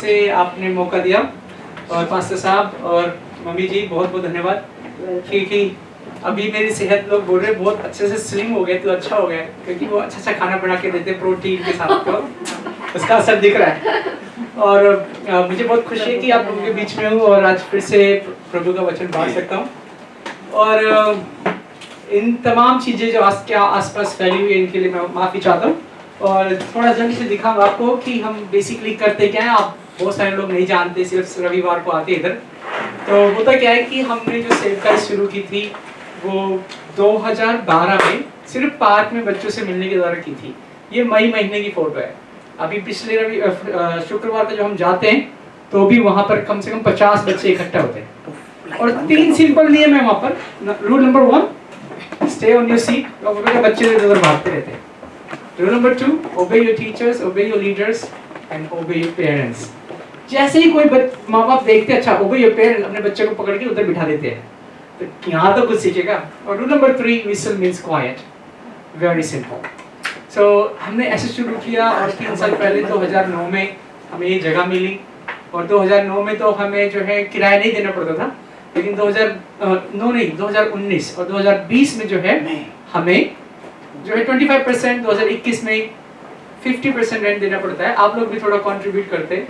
से आपने मौका दिया, और पास्टर साहब और मम्मी जी बहुत बहुत धन्यवाद, क्योंकि अभी मेरी सेहत लोग बोल रहे बहुत अच्छे से स्लिम हो गए, तो अच्छा हो गया, क्योंकि वो अच्छा खाना बना के देते प्रोटीन के साथ, तो उसका असर दिख रहा है। और मुझे बहुत खुशी है कि आप लोगों के बीच में हूँ और आज फिर से प्रभु का वचन बांट सकता हूँ। और इन तमाम चीज़ें जो के आसपास फैली हुई है, इनके लिए मैं माफ़ी चाहता हूँ। और थोड़ा जल्दी से दिखाऊंगा आपको कि हम बेसिकली करते क्या हैं। आप बहुत सारे लोग नहीं जानते, सिर्फ रविवार को आते इधर। तो होता क्या है कि हमने जो सेवकाई शुरू की थी वो 2012 में सिर्फ पार्क में बच्चों से मिलने के द्वारा की थी। ये मई महीने की फोटो है। अभी पिछले शुक्रवार को जब हम जाते हैं तो भी वहाँ पर कम से कम 50 बच्चे इकट्ठा होते हैं। और 3 सिंपल नियम है वहाँ पर। Rule number 1, stay on your seat, और बच्चे इधर भागते रहते हैं। रूल नंबर 2, ओबे योर टीचर्स, ओबे योर लीडर्स एंड ओबे योर पेरेंट्स। जैसे ही कोई माँ बाप देखते हैं, अच्छा ओबे योर पेरेंट्स, अपने बच्चे को पकड़ के उधर बिठा देते हैं, तो यहाँ तो कुछ सीखेगा। और rule number 3, whistle means quiet, very simple. So हमने ऐसे शुरू किया, और 3 साल पहले 2009 में हमें ये जगह मिली। और 2009 में तो हमें जो है किराया नहीं देना पड़ता था, लेकिन 2019 और 2020 में जो है हमें जो है 25%, 2021 में 50% रेंट देना पड़ता है। आप लोग भी थोड़ा कंट्रीब्यूट करते हैं,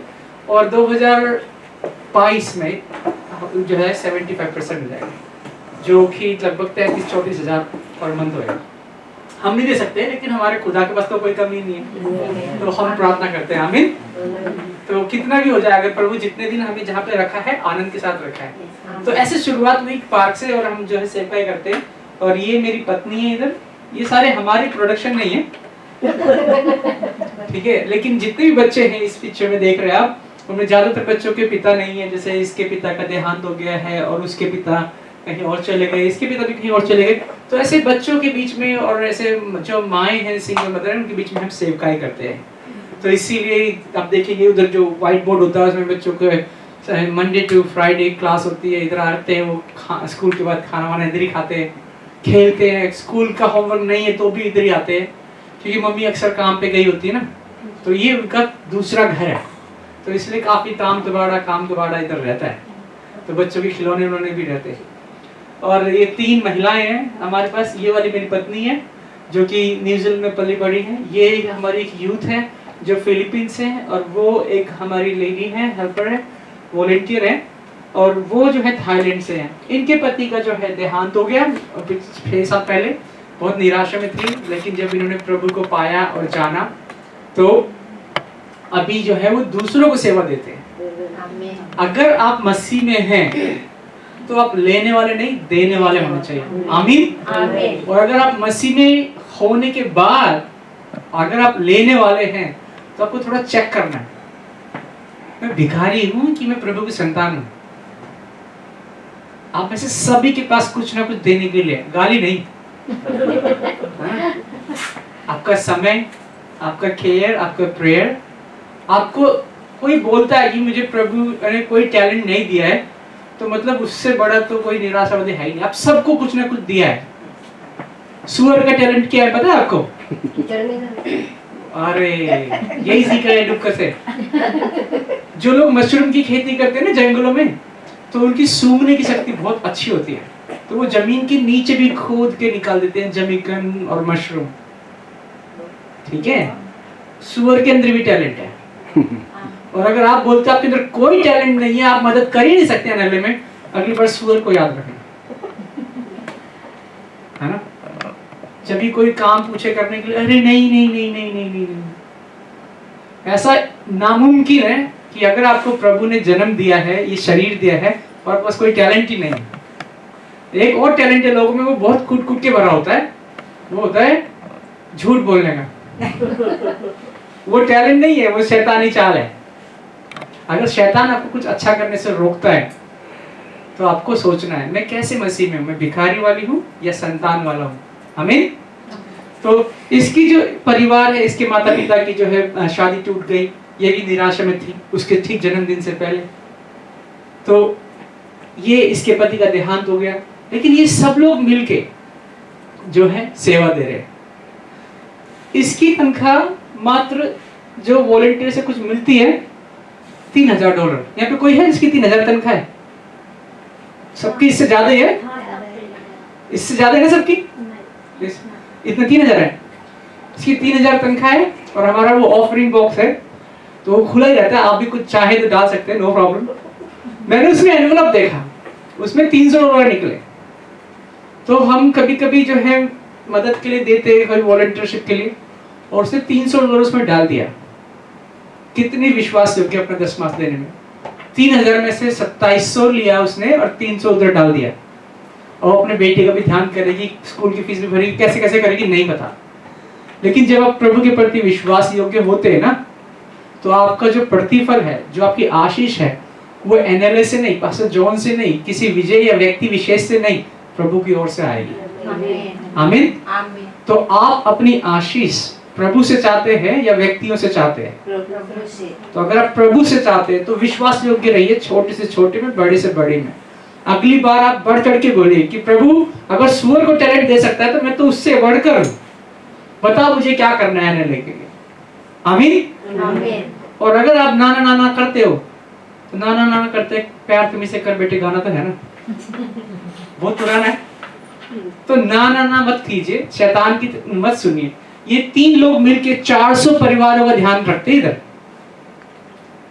और 2022 में जो है 75% हो जाएगा, जो कि लगभग 33-34 हज़ार पर मंथ होगा। हम नहीं दे सकते, लेकिन हमारे खुदा के पास तो कोई कमी नहीं है, तो हम प्रार्थना करते हैं आमीन। तो कितना भी हो जाए, अगर प्रभु जितने दिन हमें जहाँ पे रखा है आनंद के साथ रखा है। तो ऐसे शुरुआत हुई पार्क से, और हम जो है सेवकाई करते हैं। और ये मेरी पत्नी है इधर, ये सारे हमारे प्रोडक्शन नहीं है, ठीक है। लेकिन जितने भी बच्चे हैं इस पिक्चर में देख रहे हैं आप, उनमें ज्यादातर बच्चों के पिता नहीं है। जैसे इसके पिता का देहांत हो गया है, और उसके पिता कहीं और चले गए, इसके पिता भी कहीं और चले गए। तो ऐसे बच्चों के बीच में, और ऐसे जो माएँ हैं सिंगल मदर, उनके बीच में हम सेवकाई करते हैं। तो इसीलिए आप देखेंगे उधर जो व्हाइट बोर्ड होता है, उसमें बच्चों को मंडे टू फ्राइडे क्लास होती है। इधर आते हैं, वो स्कूल के बाद खाना वाना इधर ही खाते हैं, खेलते हैं। स्कूल का होमवर्क नहीं है तो भी इधर ही आते हैं, क्योंकि मम्मी अक्सर काम पे गई होती है ना, तो ये उनका दूसरा घर है। तो इसलिए काफ़ी काम दुबाड़ा इधर रहता है। तो बच्चों के खिलौने उन्होंने भी रहते हैं। और ये 3 महिलाएं हैं हमारे पास। ये वाली मेरी पत्नी है, जो कि न्यूजीलैंड में पली बड़ी है। ये हमारी एक यूथ है जो फिलीपींस से है, और वो एक हमारी लेडी है, हेल्पर है, वॉलेंटियर है, और वो जो है थाईलैंड से है। इनके पति का जो है देहांत हो गया 6 साल पहले। बहुत निराशा में थी, लेकिन जब इन्होंने प्रभु को पाया और जाना, तो अभी जो है वो दूसरों को सेवा देते हैं। अगर आप मसीह में हैं तो आप लेने वाले नहीं, देने वाले होने चाहिए। आमीन। और अगर आप मसीह में होने के बाद अगर आप लेने वाले हैं, तो आपको थोड़ा चेक करना है, मैं भिखारी हूं कि मैं प्रभु की संतान हूं। आप में से सभी के पास कुछ ना कुछ देने के लिए, गाली नहीं। आपका समय, आपका केयर, आपका प्रेयर। आपको कोई बोलता है कि मुझे प्रभु ने कोई टैलेंट नहीं दिया है, तो मतलब उससे बड़ा तो कोई निराशावादी है ही नहीं। आप सबको कुछ ना कुछ दिया है। सुअर का टैलेंट क्या है पता है आपको? अरे यही सीखा है डुक्कर से। जो लोग मशरूम की खेती करते हैं ना जंगलों में, तो उनकी सूंघने की शक्ति बहुत अच्छी होती है, तो वो जमीन के नीचे भी खोद के निकाल देते हैं जमीकन और मशरूम, ठीक है। सुअर के अंदर भी टैलेंट है। और अगर आप बोलते हैं आपके अंदर कोई टैलेंट नहीं है, आप मदद कर ही नहीं सकते अनले में, अगली बार सुअर को याद रखें, है ना। जब भी कोई काम पूछे करने के लिए, अरे नहीं नहीं नहीं नहीं नहीं नहीं, नहीं। ऐसा नामुमकिन है कि अगर आपको प्रभु ने जन्म दिया है, ये शरीर दिया है, और आपके पास कोई टैलेंट ही नहीं है। एक और टैलेंट है लोगों में, वो बहुत कूट कूट के भरा होता है, वो होता है झूठ बोलने का। वो टैलेंट नहीं है, वो शैतानी चाल है। अगर शैतान आपको कुछ अच्छा करने से रोकता है, तो आपको सोचना है मैं कैसे मसीह में हूं, मैं भिखारी वाली हूं या संतान वाला हूं। आमीन। तो इसकी जो परिवार है, इसके माता पिता की जो है शादी टूट गई, ये भी निराशा में थी उसके ठीक जन्मदिन से पहले। तो ये इसके पति का देहांत हो गया, लेकिन ये सब लोग मिलके जो है सेवा दे रहे हैं। इसकी तनख्वाह मात्र जो वॉलंटियर से कुछ मिलती है $3000। यहाँ पे कोई है जिसकी 3000 तनख्वाह है? सबकी इससे ज्यादा ही है? इससे ज्यादा है ना सबकी? इतना 3000 है, इसकी 3000 तनख्वाह है और हमारा वो ऑफरिंग बॉक्स है तो वो खुला ही रहता है, आप भी कुछ चाहे तो डाल सकते हैं, नो प्रॉब्लम। मैंने उसमें एनवलप देखा, उसमें $300 निकले। तो हम कभी कभी जो है मदद के लिए देते हैं, कोई वॉलंटियरशिप के लिए, और उसने $300 उसमें डाल दिया। कितनी विश्वास योग्य अपना 10 मास देने में। 3000 में से 2700 लिया उसने और 300 उधर डाल दिया। और अपने बेटे का भी ध्यान करेगी, स्कूल की फीस भी भरेगी, कैसे कैसे करेगी नहीं पता। लेकिन जब आप प्रभु के प्रति विश्वास योग्य होते हैं ना, तो आपका जो प्रतिफल है, जो आपकी आशीष है, वो एनएलए से नहीं, पास्टर जॉन से नहीं, किसी विजय या व्यक्ति विशेष से नहीं, प्रभु की ओर से आएगी। आमीन। तो आप अपनी आशीष प्रभु से चाहते हैं या व्यक्तियों से चाहते हैं? प्रभु से। तो अगर आप प्रभु से चाहते हैं तो विश्वास योग्य रहिए, छोटे से छोटे में, बड़े से बड़े में। अगली बार आप बढ़ चढ़ के बोलिए कि प्रभु अगर सुअर को टैलेंट दे सकता है तो मैं तो उससे बढ़कर हूं, बता मुझे क्या करना है एनएलए के लिए। आमीन। और अगर आप नाना नाना करते हो तो नाना नाना करते, प्यार तुम्हें से कर बेटे गाना तो है ना, बहुत पुराना है। तो नाना ना मत कीजिए, शैतान की मत सुनिए। ये 3 लोग मिलके 400 परिवारों का ध्यान रखते हैं। इधर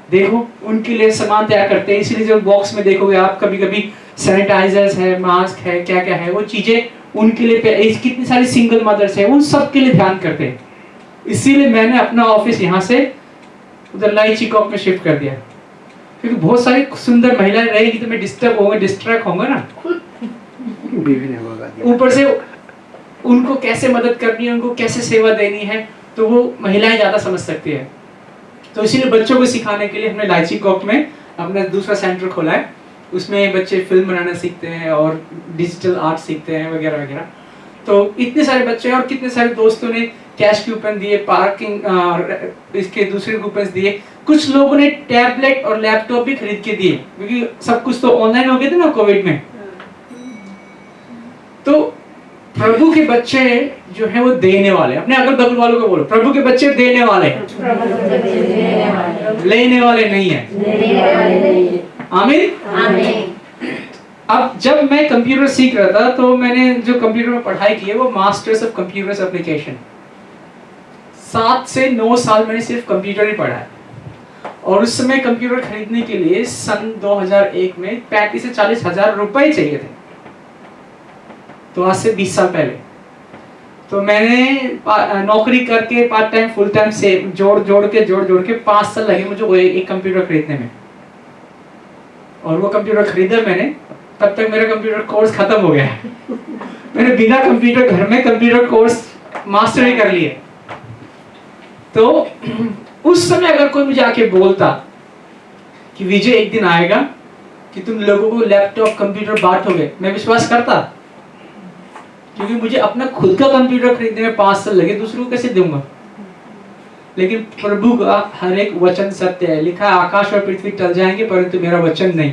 देखो, उनके लिए सामान तैयार करते हैं। इसलिए जो बॉक्स में देखोगे आप, कभी कभी सैनिटाइजर्स है, मास्क है, क्या क्या है, वो चीजें उनके लिए। कितनी सारी सिंगल मदर्स है, उन सब के लिए ध्यान करते हैं। इसीलिए मैंने अपना ऑफिस यहाँ से उधर लाई चिकॉक में शिफ्ट कर दिया, क्योंकि बहुत सारी सुंदर महिलाएं रहेगी तो मैं डिस्ट्रैक्ट होंगे ना। ऊपर से उनको कैसे मदद करनी है, उनको कैसे सेवा देनी है, तो वो महिलाएं ज्यादा समझ सकती है। तो इसीलिए बच्चों को सिखाने के लिए हमने लाइची कॉक में अपना दूसरा सेंटर खोला है। उसमें बच्चे फिल्म बनाना सीखते हैं और डिजिटल आर्ट सीखते हैं वगैरह वगैरह। तो इतने सारे बच्चे और कितने सारे दोस्तों ने कैश कूपन दिए, पार्किंग इसके दूसरे कूपन दिए। कुछ लोगों ने टैबलेट और लैपटॉप भी खरीद के दिए, क्योंकि सब कुछ तो ऑनलाइन हो गए थे ना कोविड में। तो प्रभु के बच्चे जो है वो देने वाले। अपने अगल बगल वालों को बोलो, प्रभु के बच्चे देने वाले हैं, लेने वाले नहीं है। आमीन। अब जब मैं कंप्यूटर सीख रहा था तो मैंने जो कंप्यूटर में पढ़ाई की है वो मास्टर्स ऑफ कंप्यूटर्स एप्लीकेशन। 7 से 9 साल मैंने सिर्फ कंप्यूटर ही पढ़ा है। और उस समय कंप्यूटर खरीदने के लिए सन 2001 में 35 से 40 हजार रुपए चाहिए थे। तो आज से 20 साल पहले। तो मैंने नौकरी करके पार्ट टाइम फुल टाइम से जोड़ के 5 साल लगे मुझे वो एक कंप्यूटर खरीदने में। और वो कंप्यूटर खरीदा मैंने, तब तक मेरा कंप्यूटर कोर्स खत्म हो गया है। मैंने बिना कंप्यूटर घर में कंप्यूटर कोर्स मास्टर ही कर लिए। तो उस समय अगर कोई मुझे आके बोलता कि विजय एक दिन आएगा कि तुम लोगों को लैपटॉप कंप्यूटर बांटोगे, मैं विश्वास करता, क्योंकि मुझे अपना खुद का कंप्यूटर खरीदने में 5 साल लगे, दूसरों को कैसे दूंगा। लेकिन प्रभु का हर एक वचन सत्य है। लिखा है आकाश और पृथ्वी टल जाएंगे परंतु मेरा वचन नहीं।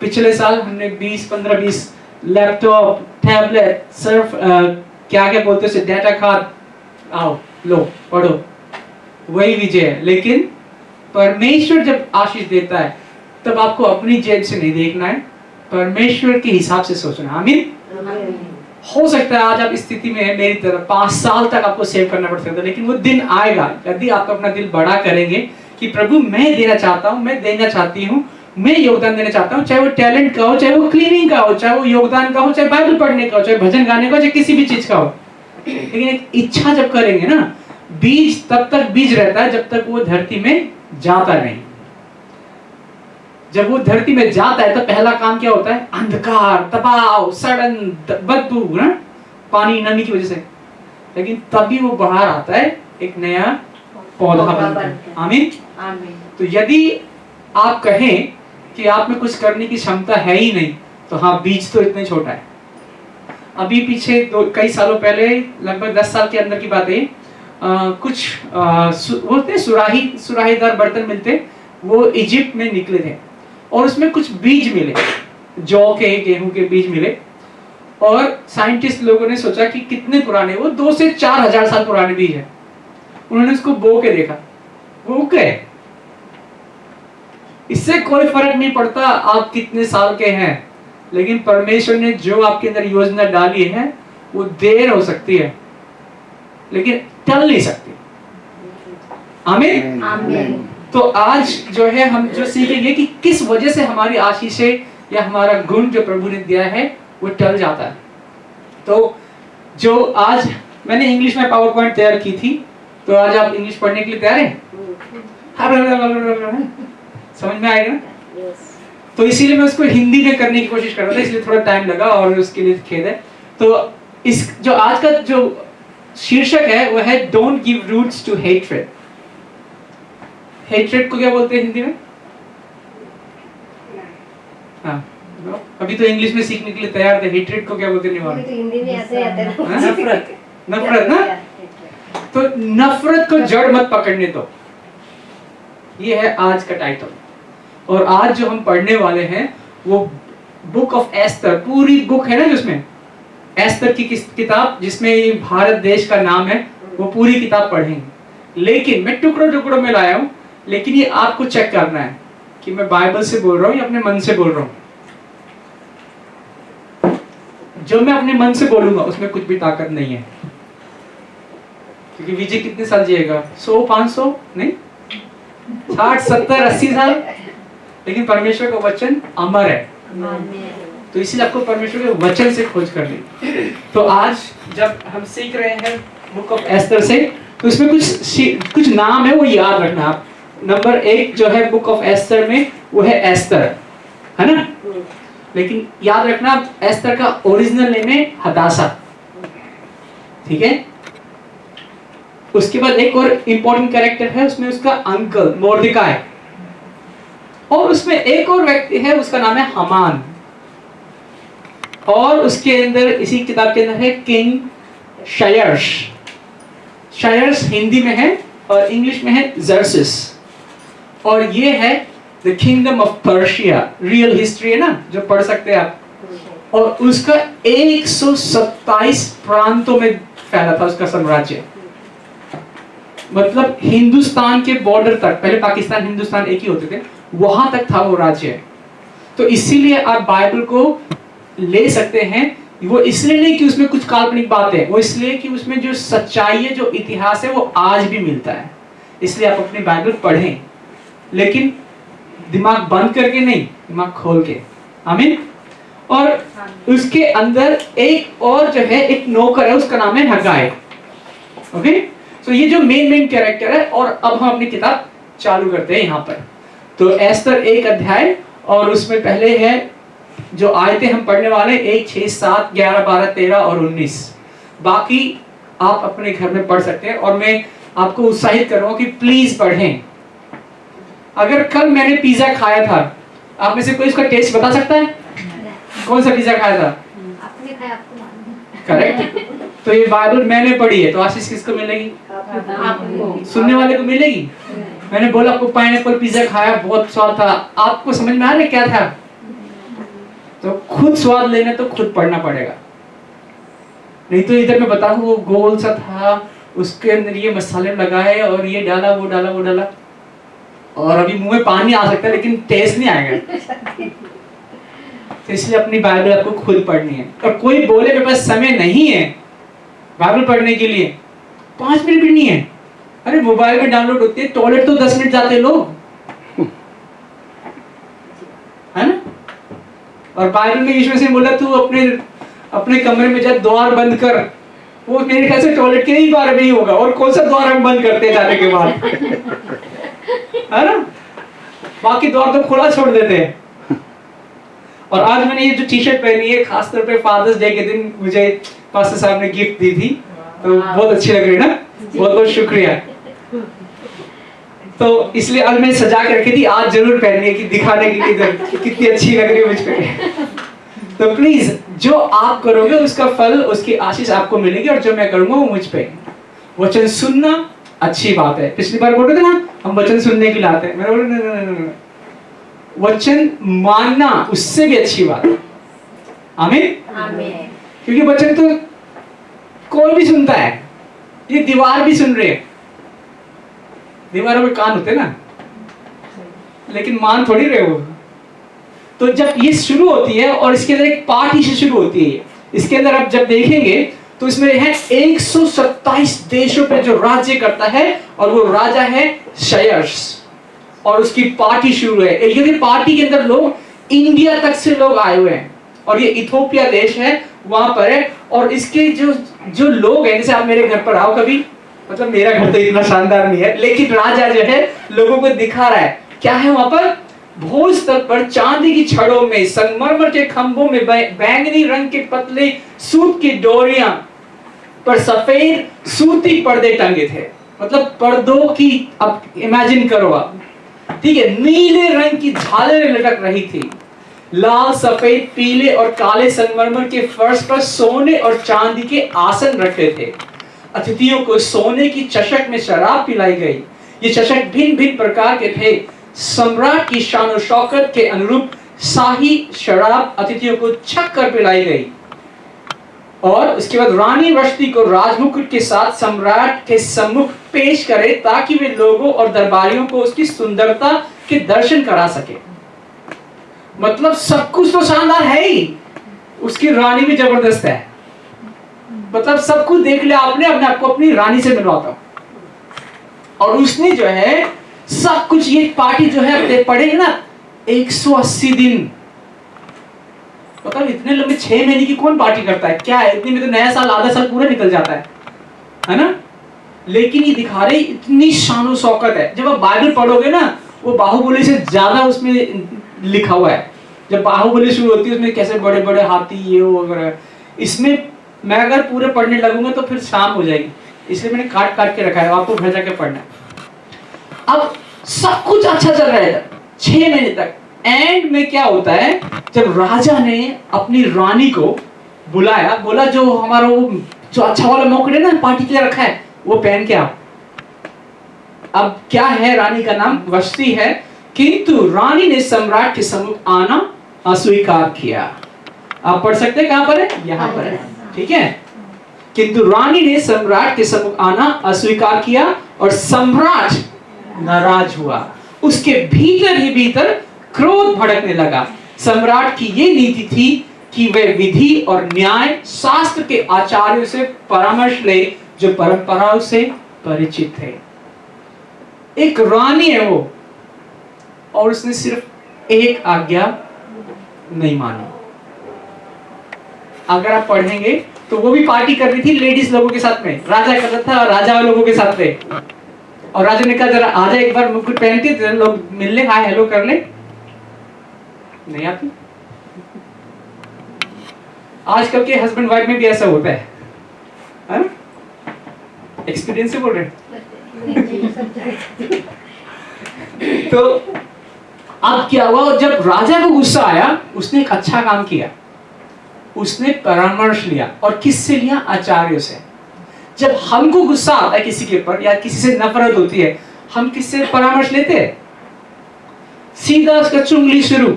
पिछले साल हमने 15-20 लैपटॉप, टैबलेट, सर्फ क्या क्या बोलते हैं, डाटा कार्ड, आओ लो पढ़ो, वही विजय है। लेकिन परमेश्वर जब आशीष देता है तब आपको अपनी जेब से नहीं देखना है, परमेश्वर के हिसाब से सोचना। आमीन। हो सकता है आज आप इस स्थिति में है मेरी तरह, 5 साल तक आपको सेव करना पड़ सकता है, लेकिन वो दिन आएगा यदि आप अपना दिल बड़ा करेंगे कि प्रभु मैं देना चाहता हूँ, मैं देना चाहती हूँ, मैं योगदान देना चाहता हूँ, चाहे वो टैलेंट का हो, चाहे वो क्लीनिंग का हो, चाहे वो योगदान का हो, चाहे बाइबल पढ़ने का हो, चाहे भजन गाने का हो, चाहे किसी भी चीज का हो। लेकिन एक इच्छा जब करेंगे ना, बीज तब तक बीज रहता है जब तक वो धरती में जाता नहीं। जब वो धरती में जाता है तो पहला काम क्या होता है, अंधकार, दबाव, सड़न, बदबू ना, पानी नमी की वजह से। लेकिन तभी वो बाहर आता है एक नया पौधा बनता है। आमीन। तो यदि आप कहें कि आप में कुछ करने की क्षमता है ही नहीं, तो हाँ, बीज तो इतने छोटा है। अभी पीछे कई सालों पहले, लगभग 10 साल के अंदर की बात है, कुछ बोलते सुराहीदार बर्तन मिलते, वो इजिप्ट में निकले थे और उसमें कुछ बीज मिले, जौ के, गेहूं के बीज मिले। और साइंटिस्ट लोगों ने सोचा कि कितने पुराने, वो 2 से 4 हजार साल पुराने बीज है। उन्होंने उसको बो के देखा, वो उग गए। इससे कोई फर्क नहीं पड़ता आप कितने साल के हैं, लेकिन परमेश्वर ने जो आपके अंदर योजना डाली है वो देर हो सकती है लेकिन टल नहीं सकती। आमीन। आमीन। तो आज जो है हम जो सीखेंगे कि किस वजह से हमारी आशीषें या हमारा गुण जो प्रभु ने दिया है वो टल जाता है। तो जो आज मैंने इंग्लिश में पावर पॉइंट तैयार की थी, तो आज आप इंग्लिश पढ़ने के लिए तैयार हैं? समझ में आएगा ना? तो इसीलिए मैं उसको हिंदी में करने की कोशिश कर रहा था, इसलिए थोड़ा टाइम लगा और उसके लिए खेद है। तो इस जो आज का जो शीर्षक है वो है don't give roots to hatred. Hatred को क्या बोलते हैं हिंदी में? हाँ, अभी तो इंग्लिश में सीखने के लिए तैयार थे। हेट्रेड को क्या बोलते हैं? तो हिंदी में ऐसे आता है। नफरत। नफरत ना? तो नफरत को जड़ मत पकड़ने दो, ये है आज का टाइटल। और आज जो हम पढ़ने वाले हैं वो बुक ऑफ एस्तर, पूरी बुक है ना जिसमें एस्तर की किताब, जिसमें ये भारत देश का नाम है, वो पूरी किताब पढ़ेंगे। लेकिन मैं टुकड़ों टुकड़ों में लाया हूँ, लेकिन ये आपको चेक करना है कि मैं बाइबल से बोल रहा हूँ या अपने मन से बोल रहा हूँ। जो मैं अपने मन से बोलूंगा उसमें कुछ भी ताकत नहीं है, क्योंकि विजय कितने साल जिएगा? 100 500 नहीं, 60 70 80 साल, लेकिन परमेश्वर का वचन अमर है। तो इसलिए आपको परमेश्वर के वचन से खोज करनी। तो आज जब हम सीख रहे हैं बुक ऑफ एस्तर से, तो इसमें कुछ नाम है वो याद रखना आप। नंबर 1 जो है बुक ऑफ एस्तर में वो है एस्तर, है ना? लेकिन याद रखना एस्तर का ओरिजिनल नेम है हदासा, ठीक है? उसके बाद एक और इंपॉर्टेंट कैरेक्टर है उसमें, उसका अंकल मोर्देकाई, और उसमें एक और व्यक्ति है उसका नाम है हामान, और उसके अंदर इसी किताब के अंदर है किंग शायर्स। शायर्स हिंदी में है और इंग्लिश में है जर्सिस, और ये है the kingdom of Persia. Real history है ना, जो पढ़ सकते हैं आप। और उसका 127 प्रांतों में फैला था उसका साम्राज्य, मतलब हिंदुस्तान के बॉर्डर तक। पहले पाकिस्तान हिंदुस्तान एक ही होते थे, वहां तक था वो राज्य। तो इसीलिए आप बाइबल को ले सकते हैं। वो इसलिए नहीं कि उसमें कुछ काल्पनिक बात है, वो इसलिए कि उसमें जो सच्चाई है, जो इतिहास है, वो आज भी मिलता है। इसलिए आप अपनी बाइबल पढ़ें, लेकिन दिमाग बंद करके नहीं, दिमाग खोल के। आमीन। और उसके अंदर एक और जो है एक नौकर है, उसका नाम है हगाई। ओके, तो ये जो मेन कैरेक्टर है। और अब हम अपनी किताब चालू करते हैं यहाँ पर। तो एस्तर 1 अध्याय, और उसमें पहले है जो आयतें हम पढ़ने वाले 1 6 7 11 12 13 और 19। बाकी आप अपने घर में पढ़ सकते हैं, और मैं आपको उत्साहित कर रहा हूँ कि प्लीज पढ़ें। अगर कल मैंने पिज्जा खाया था, आप में से कोई इसका टेस्ट बता सकता है? कौन सा पिज्जा खाया था? आपने खाया, आपको मालूम। करेक्ट। तो ये बाइबल मैंने पढ़ी है, तो आशीष किसको मिलेगी? आपको। सुनने वाले को मिलेगी। मैंने बोला आपको पाइनएप्पल पिज्जा खाया, बहुत स्वाद था। आपको समझ में आ रहा है क्या था? तो खुद स्वाद लेना तो खुद पढ़ना पड़ेगा, नहीं तो इधर मैं बताऊं वो गोल सा था, उसके अंदर ये मसाले लगाए और ये डाला वो डाला वो डाला, और अभी मुंह में पानी आ सकता है लेकिन टेस्ट नहीं आएगा। तो इसलिए अपनी बाइबल आपको खुद पढ़नी है। और कोई बोले मेरे पास समय नहीं है बाइबल पढ़ने के लिए, 5 मिनट भी नहीं है, अरे मोबाइल में डाउनलोड होती है, टॉयलेट तो 10 मिनट जाते लोग, है ना? और बाइबल में यीशु मसीह बोला तू अपने कमरे में जा, द्वार बंद कर। वो मेरे ख्याल से टॉयलेट के ही बारे में ही होगा, और कौन सा द्वार हम बंद करते हैं जाने के बाद, है ना? बाकी द्वार तो खुला छोड़ देते हैं। और आज मैंने ये जो टी शर्ट पहनी है, खासतौर पे फादर्स डे के दिन मुझे पास्टर साहब ने गिफ्ट दी थी, तो बहुत अच्छी लग रही है ना? बहुत बहुत शुक्रिया। तो इसलिए आज मैं सजा के रखी थी, आज जरूर पहननी है कि दिखाने के लिए कितनी अच्छी लग रही है मुझ पे। तो प्लीज जो आप करोगे उसका फल, उसकी आशीष आपको मिलेगी, और जो मैं करूंगा वो मुझ पे। वचन सुनना अच्छी बात है, पिछली बार बोल रहे थे ना हम वचन सुनने के लिए आते हैं, मैंने बोला नहीं, वचन मानना उससे भी अच्छी बात है। आमीन। आमीन। क्योंकि वचन तो कोई भी सुनता है, ये दीवार भी सुन रही है, दीवारों में कान होते ना, लेकिन मान थोड़ी रहे हो। तो जब ये शुरू होती है और इसके अंदर एक पार्टी से शुरू होती है, इसके अंदर आप जब देखेंगे तो इसमें है 127 देशों पे जो राज्य करता है और वो राजा है शयर्स, और उसकी पार्टी शुरू है। ये पार्टी के अंदर लोग इंडिया तक से लोग आए हुए हैं, और ये इथोपिया देश है वहां पर है। और इसके जो जो लोग हैं, जैसे आप मेरे घर पर आओ कभी, मतलब मेरा घर तो इतना शानदार नहीं है, लेकिन राजा जो है लोगों को दिखा रहा है क्या है वहां पर। भोज तल पर चांदी की छड़ों में, संगमरमर के खंभों में बैंगनी रंग के पतले सूत की डोरियां पर सफेद सूती पर्दे टंगे थे। मतलब पर्दों की, अब इमेजिन करो आप, ठीक है, नीले रंग की झालरें लटक रही थी। लाल, सफेद, पीले और काले संगमरमर के फर्श पर सोने और चांदी के आसन रखे थे। अतिथियों को सोने की चषक में शराब पिलाई गई। ये चषक भिन्न भिन्न प्रकार के थे। सम्राट की शान और शौकत के अनुरूप शाही शराब अतिथियों को छक कर पिलाई गई। और उसके बाद रानी वष्टी को राजमुकुट के साथ सम्राट के सम्मुख पेश करे, ताकि वे लोगों और दरबारियों को उसकी सुंदरता के दर्शन करा सके। मतलब सब कुछ तो शानदार है ही, उसकी रानी भी जबरदस्त है। मतलब सब कुछ देख लिया आपने, अपने आपको अपनी रानी से मिलवाता हूं। और उसने जो है सब कुछ, ये पार्टी जो है पड़ेगी ना 180 दिन। मतलब इतने लंबे 6 महीने की कौन पार्टी करता है, क्या है, इतनी में तो नया साल, आधा साल पूरा निकल जाता है ना। लेकिन ये दिखा रहे इतनी शान शौकत है। जब आप बाइबल पढ़ोगे ना, वो बाहुबली से ज्यादा उसमें लिखा हुआ है। जब बाहुबली शुरू होती है उसमें कैसे बड़े बड़े हाथी ये वगैरह, इसमें मैं अगर पूरे पढ़ने लगूंगा तो फिर शाम हो जाएगी, इसलिए मैंने काट काट के रखा है, आपको घर जाके पढ़ना है। अब सब कुछ अच्छा चल रहा है 6 महीने तक। एंड में क्या होता है, जब राजा ने अपनी रानी को बुलाया, बोला जो हमारा वो जो अच्छा वाला मौका है ना पार्टी के लिए रखा है, वो पहन के आओ। अब क्या है, रानी का नाम वष्टी है, किंतु रानी ने सम्राट के सम्मुख आना अस्वीकार किया। आप पढ़ सकते हैं कहां पर है, यहां पर है, ठीक है। किंतु रानी ने सम्राट के सम्मुख आना अस्वीकार किया और सम्राट नाराज हुआ। उसके भीतर ही भीतर क्रोध भड़कने लगा। सम्राट की ये नीति थी कि वह विधि और न्याय शास्त्र के आचार्यों से परामर्श ले, जो परंपराओं से परिचित थे। एक रानी है वो, और उसने सिर्फ एक आज्ञा नहीं मानी। अगर आप पढ़ेंगे तो वो भी पार्टी कर रही थी लेडीज लोगों के साथ में, राजा कर रहा था राजा लोगों के साथ में। और राजा ने कहा जरा आजा एक बार मुकुट पहन के लोग मिलने, हाय हेलो कर ले। नहीं आती। आजकल के हस्बैंड वाइफ में भी ऐसा होता है, एक्सपीरियंस से बोल रहे तो अब क्या हुआ, जब राजा को गुस्सा आया, उसने एक अच्छा काम किया, उसने परामर्श लिया। और किससे लिया, आचार्यों से। जब हमको गुस्सा आता है किसी के ऊपर या किसी से नफरत होती है, हम किससे परामर्श लेते हैं, सीधा उसका चुंगली शुरू।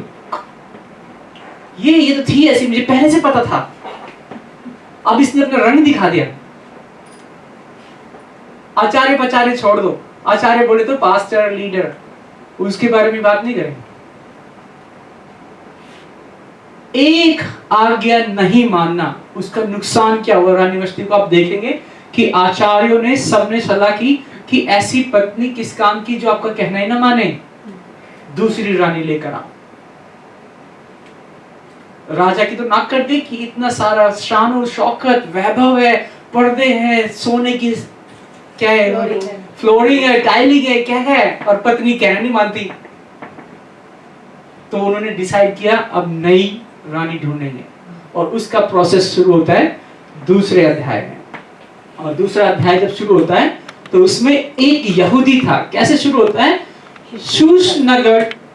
ये तो थी ऐसी, मुझे पहले से पता था, अब इसने अपना रंग दिखा दिया। आचार्य पचार्य छोड़ दो, आचार्य बोले तो पास्टर लीडर, उसके बारे में बात नहीं करें। एक आज्ञा नहीं मानना, उसका नुकसान क्या हुआ रानी वष्टी को। आप देखेंगे कि आचार्यों ने सबने सलाह की कि ऐसी पत्नी किस काम की जो आपका कहना ही ना माने, दूसरी रानी लेकर आओ। राजा की तो नाक कट गई कि इतना सारा शान और शौकत, वैभव है, पर्दे हैं, सोने की क्या है, फ्लोरिंग है, टाइलिंग है, क्या है, और पत्नी कहना नहीं मानती। तो उन्होंने डिसाइड किया अब नई रानी ढूंढेंगे, और उसका प्रोसेस शुरू होता है दूसरे अध्याय में। और दूसरा अध्याय जब शुरू होता है तो उसमें एक यहूदी था। कैसे शुरू होता है, शूश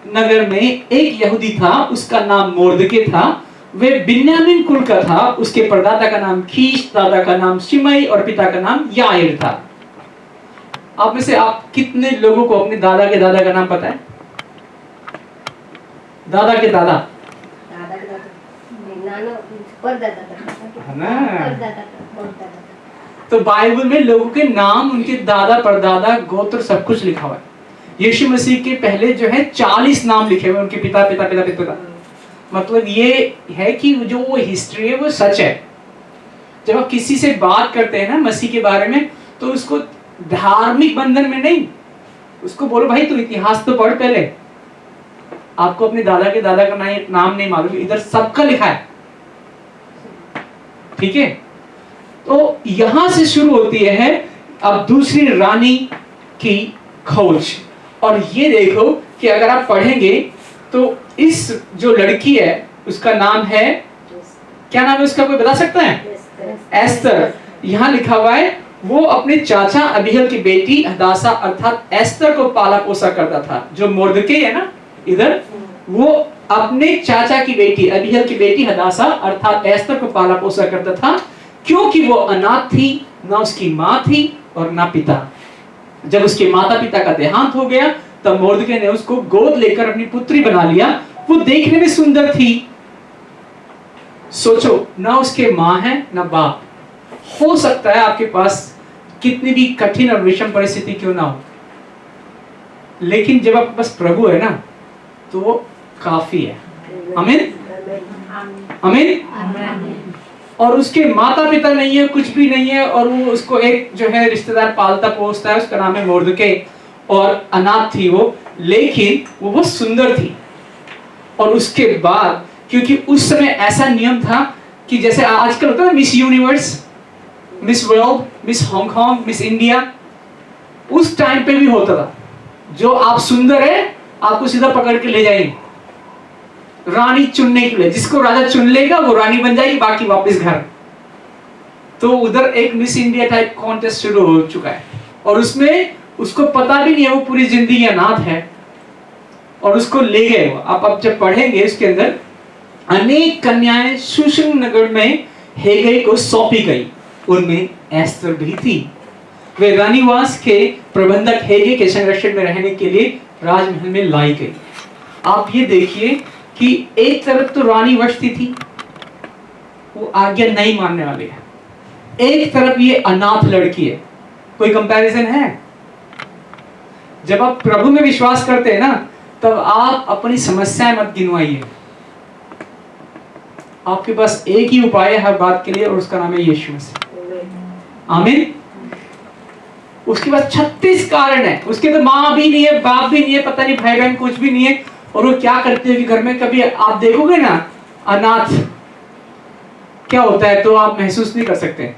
नगर में एक यहूदी था, उसका नाम मोर्दके था। वे बिन्यामीन कुल का था। उसके परदादा का नाम कीश, दादा का नाम शिमई और पिता का नाम याईर था। आप में से आप कितने लोगों को अपने दादा के दादा का नाम पता है? दादा के दादा, तो बाइबल में लोगों के नाम, उनके दादा परदादा गोत्र सब कुछ लिखा हुआ है। यीशु मसीह के पहले जो है 40 नाम लिखे हुए उनके पिता पिता पिता पिता पिता। मतलब ये है कि जो वो हिस्ट्री है वो सच है। जब आप किसी से बात करते हैं ना मसीह के बारे में, तो उसको धार्मिक बंधन में नहीं, उसको बोलो भाई तू इतिहास तो पढ़ पहले। आपको अपने दादा के दादा का नाम नहीं मालूम, इधर सबका लिखा है, ठीक है। तो यहां से शुरू होती है अब दूसरी रानी की खोज। और ये देखो कि अगर आप पढ़ेंगे तो इस जो लड़की है उसका नाम है, क्या नाम है उसका, कोई बता सकता है? एस्तर। यहाँ लिखा हुआ है वो अपने चाचा अबीहल की बेटी हदासा अर्थात एस्तर को पाला पोसा करता था। जो मोर्दके है ना इधर, वो अपने चाचा की बेटी अबीहल की बेटी हदासा अर्थात एस्तर को पाला पोसा करता था, क्योंकि वो अनाथ थी, ना उसकी माँ थी और ना पिता। जब उसके माता पिता का देहांत हो गया तब मोर्दके ने उसको गोद लेकर अपनी पुत्री बना लिया। वो देखने में सुंदर थी। सोचो, ना उसके माँ है ना बाप। हो सकता है आपके पास कितनी भी कठिन और विषम परिस्थिति क्यों ना हो, लेकिन जब आपके पास प्रभु है ना तो वो काफी है। आमीन आमीन। और उसके माता पिता नहीं है, कुछ भी नहीं है, और वो उसको एक जो है रिश्तेदार पालता पोसता है, उसका नाम है मोर्दके, और अनाथ थी वो, लेकिन वो बहुत सुंदर थी। और उसके बाद क्योंकि उस समय ऐसा नियम था कि जैसे आजकल होता है miss universe, miss world, miss Hong Kong, miss India, उस टाइम पे भी होता था। जो आप सुंदर है आपको सीधा पकड़ के ले जाएंगे रानी चुनने के लिए। जिसको राजा चुन लेगा वो रानी बन जाएगी, बाकी वापस घर। तो उधर एक मिस इंडिया टाइप कॉन्टेस्ट शुरू हो चुका है, और उसमें उसको पता भी नहीं है वो पूरी जिंदगी अनाथ है, और उसको ले गए वो। आप जब पढ़ेंगे इसके अंदर, अनेक कन्याएं शूशन नगर में हेगे को सौंपी गई, उनमें एस्तर भी थी। वे रानीवास के प्रबंधक हेगे के संरक्षण में रहने के लिए राजमहल में लाई गई। आप ये देखिए कि एक तरफ तो रानी वष्टी थी, वो आज्ञा नहीं मानने वाली है, एक तरफ ये अनाथ लड़की है। कोई कंपैरिजन है? जब आप प्रभु में विश्वास करते हैं ना, तब आप अपनी समस्याएं मत गिनवाइए। आपके पास एक ही उपाय है हर बात के लिए, और उसका नाम है यीशु मसीह। आमीन। उसके पास 36 कारण है। उसके तो माँ भी नहीं है, बाप भी नहीं है, पता नहीं भाई बहन कुछ भी नहीं है, और वो क्या करती है कि घर में कभी आप देखोगे ना अनाथ क्या होता है तो आप महसूस नहीं कर सकते।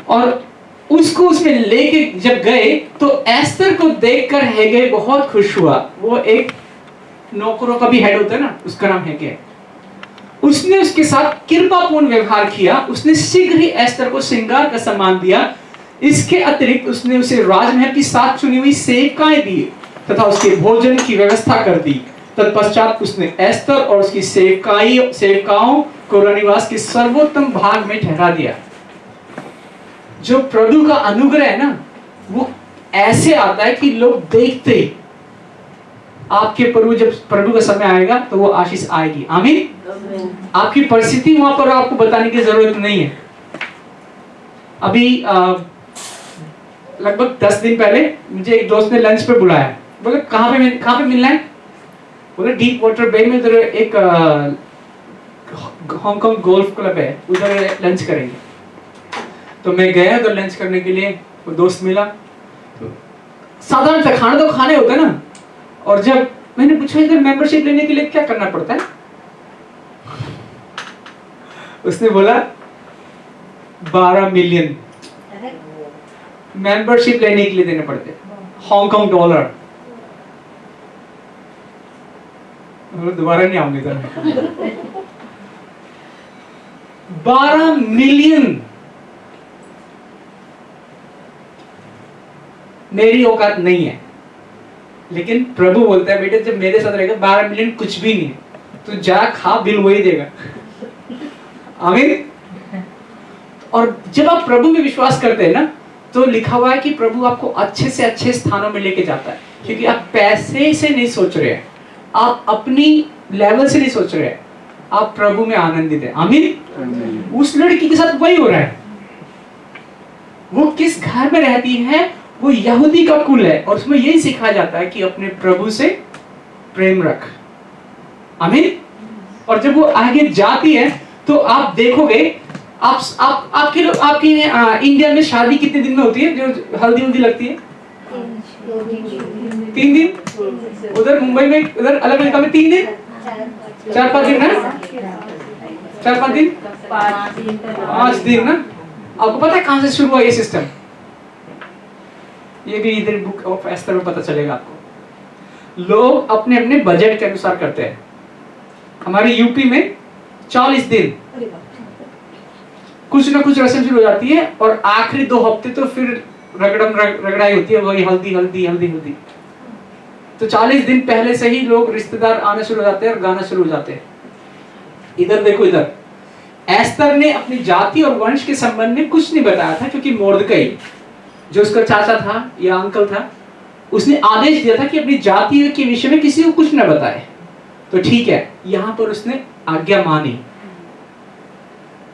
और उसको उसमें लेके जब गए तो एस्तर को देखकर हेगे बहुत खुश हुआ। वो एक नौकरों का भी हेड होता है ना, उसका नाम हेगे। उसने उसके साथ कृपापूर्ण व्यवहार किया। उसने शीघ्र ही एस्तर को श्रृंगार का सम्मान दिया। इसके अतिरिक्त उसने उसे राजमहल की 7 चुनी हुई सेवकाएं दी तथा उसके भोजन की व्यवस्था कर दी। तत्पश्चात उसने एस्तर और उसकी सेवकाओं को रानीवास के सर्वोत्तम भाग में ठहरा दिया। जो प्रभु का अनुग्रह है ना, वो ऐसे आता है कि लोग देखते ही आपके प्रभु, जब प्रभु का समय आएगा तो वो आशीष आएगी। आमीन। आपकी परिस्थिति वहां पर आपको बताने की जरूरत नहीं है। अभी लगभग 10 दिन पहले मुझे एक दोस्त ने लंच पे बुलाया। बोले कहाँ पे मिलना है? बोले डीप वाटर बे में, उधर एक हांगकांग गोल्फ क्लब है, उधर लंच करेंगे। तो मैं गया उधर लंच करने के लिए। वो दोस्त मिला, तो साधारण सा खाना तो खाने होता है ना। और जब मैंने पूछा इधर मेंबरशिप लेने के लिए क्या करना पड़ता है, उसने बोला 12 मिलियन मेंबरशिप लेने के लिए देने पड़ते हांगकांग डॉलर। दोबारा नहीं आऊंगी इधर। 12 मिलियन मेरी औकात नहीं है, लेकिन प्रभु बोलता है बेटे जब मेरे साथ रहेगा 12 मिलियन कुछ भी नहीं है, तू जा खा, बिल वही देगा। आमीन। और जब आप प्रभु में विश्वास करते हैं ना, तो लिखा हुआ है कि प्रभु आपको अच्छे से अच्छे स्थानों में लेके जाता है, क्योंकि आप पैसे से नहीं सोच रहे हैं, आप अपनी लेवल से नहीं सोच रहे हैं, आप प्रभु में आनंदित है। आमीन। उस लड़की के साथ वही हो रहा है। वो किस घर में रहती है वो यहूदी का कुल है और उसमें यही सिखाया जाता है कि अपने प्रभु से प्रेम रख। आमीन। और जब वो आगे जाती है तो आप देखोगे, आपके इंडिया में शादी कितने दिन में होती है, जो हल्दी उल्दी लगती है? 3 दिन। उधर मुंबई में, उधर अलग अलग में 3 दिन, 4-5 दिन ना, 4-5 दिन, 5 दिन ना। आपको पता है कहां से शुरू हुआ ये सिस्टम? ये भी इधर बुक ऑफ एस्तर में पता चलेगा आपको। लोग अपने अपने बजट के अनुसार करते हैं। हमारे यूपी में 40 दिन कुछ ना कुछ रस्म शुरू हो जाती है और आखिरी 2 हफ्ते तो फिर रगड़ाई होती है, वही हल्दी हल्दी हल्दी हल्दी। तो 40 दिन पहले से ही लोग रिश्तेदार आना शुरू हो जाते हैं और गाना शुरू हो जाते हैं। इधर देखो, इधर एस्तर ने अपनी जाति और वंश के संबंध में कुछ नहीं बताया था, क्योंकि मोर्दकई जो उसका चाचा था या अंकल था, उसने आदेश दिया था कि अपनी जाति के विषय में किसी को कुछ न बताए। तो ठीक है, यहां पर उसने आज्ञा मानी,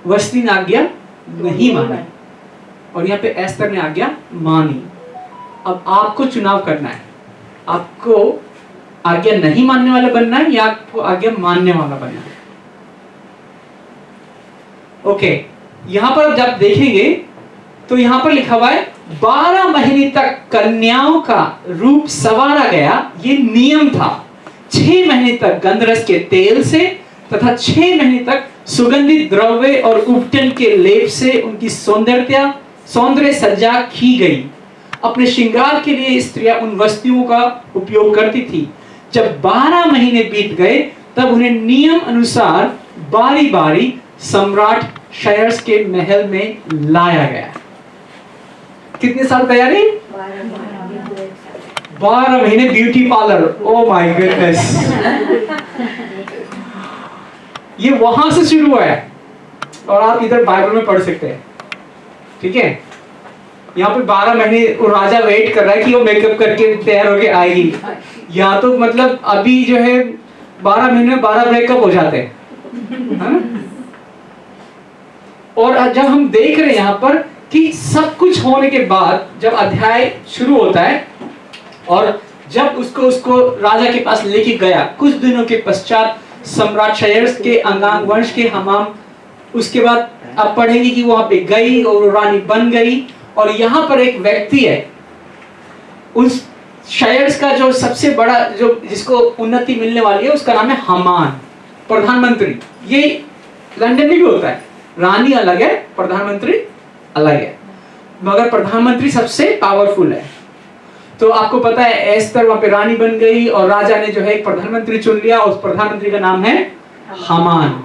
वस्ती ने आज्ञा नहीं मानी, और यहाँ पे एस्तर ने आज्ञा मानी। अब आपको चुनाव करना है, आपको आज्ञा नहीं मानने वाला बनना है या आपको आज्ञा मानने वाला बनना है। ओके, यहां पर जब देखेंगे तो यहां पर लिखा हुआ है 12 महीने तक कन्याओं का रूप संवारा गया, ये नियम था। 6 महीने तक गंधरस के तेल से तथा 6 महीने तक सुगंधित द्रव्य और उपटन के लेप से उनकी सौंदर्य सज्जा की गई। अपने श्रृंगार के लिए स्त्रियां उन वस्तुओं का उपयोग करती थी। जब 12 महीने बीत गए तब उन्हें नियम अनुसार बारी बारी सम्राट शायर्स के महल में लाया गया। कितने साल तैयारी? 12 महीने beauty parlour. Oh my goodness, ये वहां से शुरू हुआ है और आप इधर बाइबल में पढ़ सकते हैं। ठीक है, यहाँ पे 12 महीने वो राजा वेट कर रहा है कि वो मेकअप करके तैयार होके आएगी। यहाँ तो मतलब अभी जो है 12 महीने में 12 ब्रेकअप हो जाते हैं। और जब हम देख रहे हैं यहाँ पर कि सब कुछ होने के बाद जब अध्याय शुरू होता है और जब उसको राजा के पास लेके गया, कुछ दिनों के पश्चात सम्राट शायर्स के अंगांग वंश के हमाम, उसके बाद आप पढ़ेंगे कि वहां पे गई और रानी बन गई। और यहां पर एक व्यक्ति है, उस शायर्स का जो सबसे बड़ा, जो जिसको उन्नति मिलने वाली है, उसका नाम है हामान, प्रधानमंत्री। ये लंदन में भी होता है, रानी अलग है, प्रधानमंत्री अलग है, मगर प्रधानमंत्री सबसे पावरफुल है। तो आपको पता है एस्तर वहां पे रानी बन गई और राजा ने जो है एक प्रधानमंत्री चुन लिया, उस प्रधानमंत्री का नाम है हामान,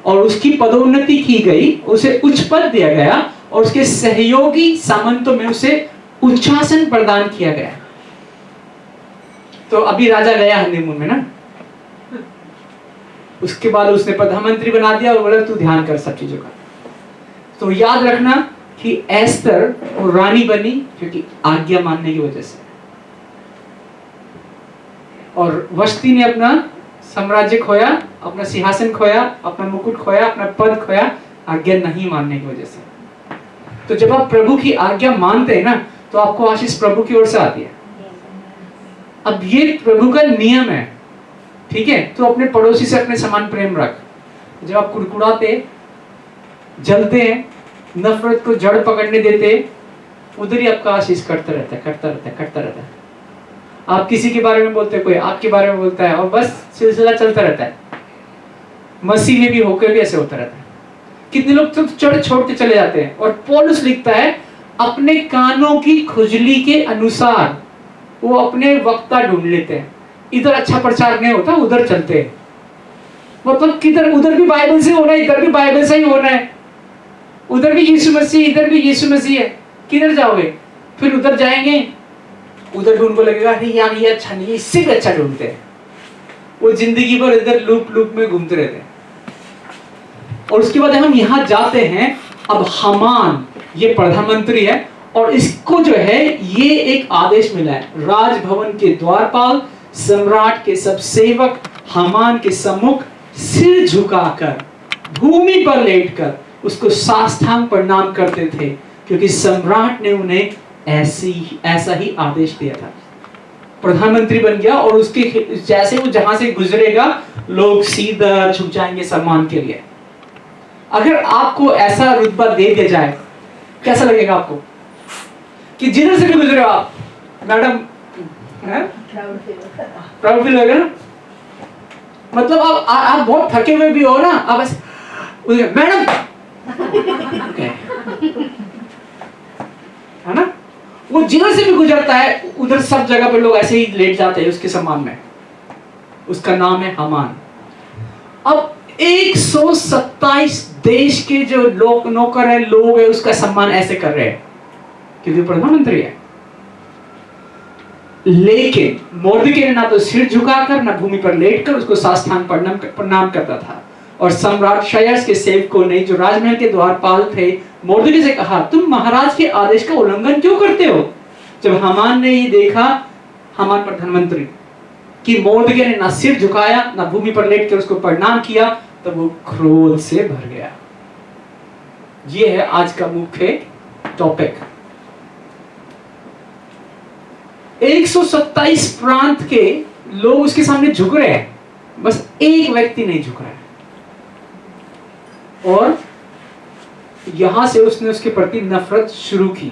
और उसकी पदोन्नति की गई, उसे उच्च पद दिया गया और उसके सहयोगी सामंतों में उसे उच्चासन प्रदान किया गया। तो अभी राजा गया हनीमून में ना, उसके बाद उसने प्रधानमंत्री बना दिया और बोला तू ध्यान कर सब चीजों का। तो याद रखना कि एस्तर और रानी बनी क्योंकि आज्ञा मानने की वजह से, और वस्ती ने अपना साम्राज्य खोया, अपना सिंहासन खोया, अपना मुकुट खोया, अपना पद खोया, आज्ञा नहीं मानने की वजह से। तो जब आप प्रभु की आज्ञा मानते हैं ना, तो आपको आशीष प्रभु की ओर से आती है। अब ये प्रभु का नियम है, ठीक है? तो अपने पड़ोसी से अपने समान प्रेम रख। जब आप कुड़कुड़ाते, जलते हैं, नफरत को जड़ पकड़ने देते, उधर ही आपका आशीष करता रहता है, करता रहता है, करता रहता है। आप किसी के बारे में बोलते, कोई आपके बारे में बोलता है, और बस सिलसिला चलता रहता है। मसीह में भी होकर भी ऐसे होता रहता है। कितने लोग तो चढ़ छोड़ के चले जाते हैं। और पौलुस लिखता है अपने कानों की खुजली के अनुसार वो अपने वक्ता ढूंढ लेते हैं। इधर अच्छा प्रचार नहीं होता, उधर चलते हैं। मतलब किधर, उधर भी बाइबल से होना है, इधर भी बाइबल से ही होना है। उधर भी यीशु मसीह, इधर भी यीशु मसीह है, किधर जाओगे? फिर उधर जाएंगे, उधर ढूंढ को लगेगा अरे यार ये अच्छा नहीं है, इससे भी अच्छा ढूंढते हैं। वो जिंदगी भर इधर लूप लूप में घूमते रहते हैं। और उसके बाद हम यहाँ जाते हैं। अब हामान ये प्रधानमंत्री है और इसको जो है ये एक आदेश मिला है, राजभवन के द्वारपाल सम्राट के सब सेवक हामान के सम्मुख सिर झुकाकर भूमि पर लेटकर उसको साष्टांग प्रणाम करते थे, क्योंकि सम्राट ने उन्हें ऐसा ही आदेश दिया था। प्रधानमंत्री बन गया और उसके जैसे वो जहां से गुजरेगा लोग सीधा झुक जाएंगे सम्मान के लिए। अगर आपको ऐसा रुतबा दे दिया जाए कैसा लगेगा आपको कि जिधर से भी गुजरे हो आप मैडम, प्राउड फील होगा ना। मतलब आप बहुत थके हुए भी हो ना, आप ऐसे मैडम है ना, वो जिधर से भी गुजरता है उधर सब जगह पे लोग ऐसे ही लेट जाते हैं उसके सम्मान में। उसका नाम है हामान। अब 127 देश के जो लोग नौकर है, लोग है, उसका सम्मान ऐसे कर रहे हैं क्योंकि प्रधानमंत्री है। लेकिन मोर्दकी ने ना तो सिर झुकाकर ना भूमि पर लेटकर उसको साष्टांग प्रणाम करता था। और सम्राट क्षयर्ष के सेवकों ने जो राजमहल के द्वारपाल थे मोर्दकी से कहा, तुम महाराज के आदेश का उल्लंघन क्यों करते हो? जब हामान ने ये देखा, हामान प्रधानमंत्री, कि मोर्दकी ने ना सिर झुकाया ना भूमि पर लेटकर उसको प्रणाम किया, तब वो क्रोध से भर गया। ये है आज का मुख्य टॉपिक। 127 प्रांत के लोग उसके सामने झुक रहे हैं, बस एक व्यक्ति नहीं झुक रहा है। और यहां से उसने उसके प्रति नफरत शुरू की।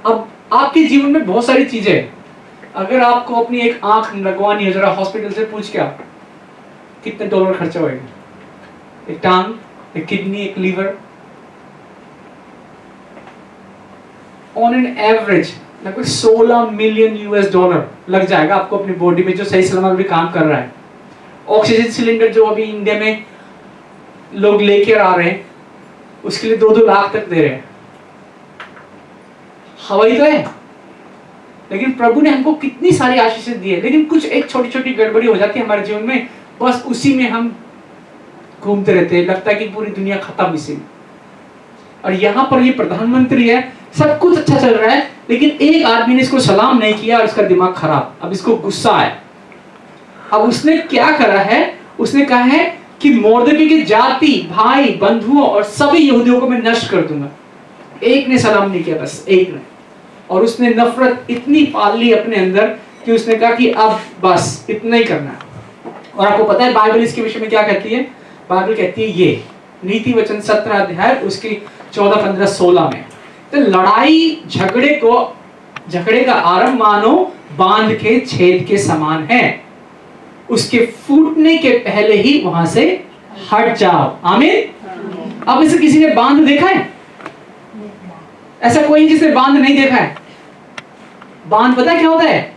अब आपके जीवन में बहुत सारी चीजें, अगर आपको अपनी एक आंख लगवानी है, जरा हॉस्पिटल से पूछ के आप कितने डॉलर खर्चा होएगा? एक टांग, एक किडनी, एक लीवर, ऑन एन एवरेज लगभग 16 मिलियन US डॉलर लग जाएगा आपको अपनी बॉडी में, जो सही सलामत भी काम कर रहा है। ऑक्सीजन सिलेंडर जो अभी इंडिया में लोग लेकर आ रहे हैं, उसके लिए 2-2 लाख तक दे रहे हैं। हवाई तो है, लेकिन प्रभु ने हमको कितनी सारी आशीषें दी है, लेकिन कुछ एक छोटी छोटी गड़बड़ी हो जाती है हमारे जीवन में, बस उसी में हम घूमते रहते हैं, लगता है कि पूरी दुनिया खत्म इसी में। और यहाँ पर ये प्रधानमंत्री है, सब कुछ अच्छा चल रहा है, लेकिन एक आदमी ने इसको सलाम नहीं किया और इसका दिमाग खराब। अब इसको गुस्सा आया। अब उसने क्या करा है? उसने कहा है कि मोर्दकी की जाति, भाई, बंधुओं और सभी यहूदियों को मैं नष्ट कर दूंगा। एक ने सलाम नहीं किया, बस एक ने। और उसने नफरत इतनी पाल ली अपने अंदर कि उसने कहा कि अब बस इतना ही करना है। और आपको पता है बाइबल इसके विषय में क्या कहती है? बाइबल कहती है ये नीति वचन 17 अध्याय उसकी 14, 15, 16 में, तो लड़ाई झगड़े का आरंभ मानो बांध के छेद के समान है, उसके फूटने के पहले ही वहां से हट जाओ। आमीन। अब इसे किसी ने बांध देखा है? ऐसा कोई जिसने बांध नहीं देखा है? बांध पता है क्या होता है?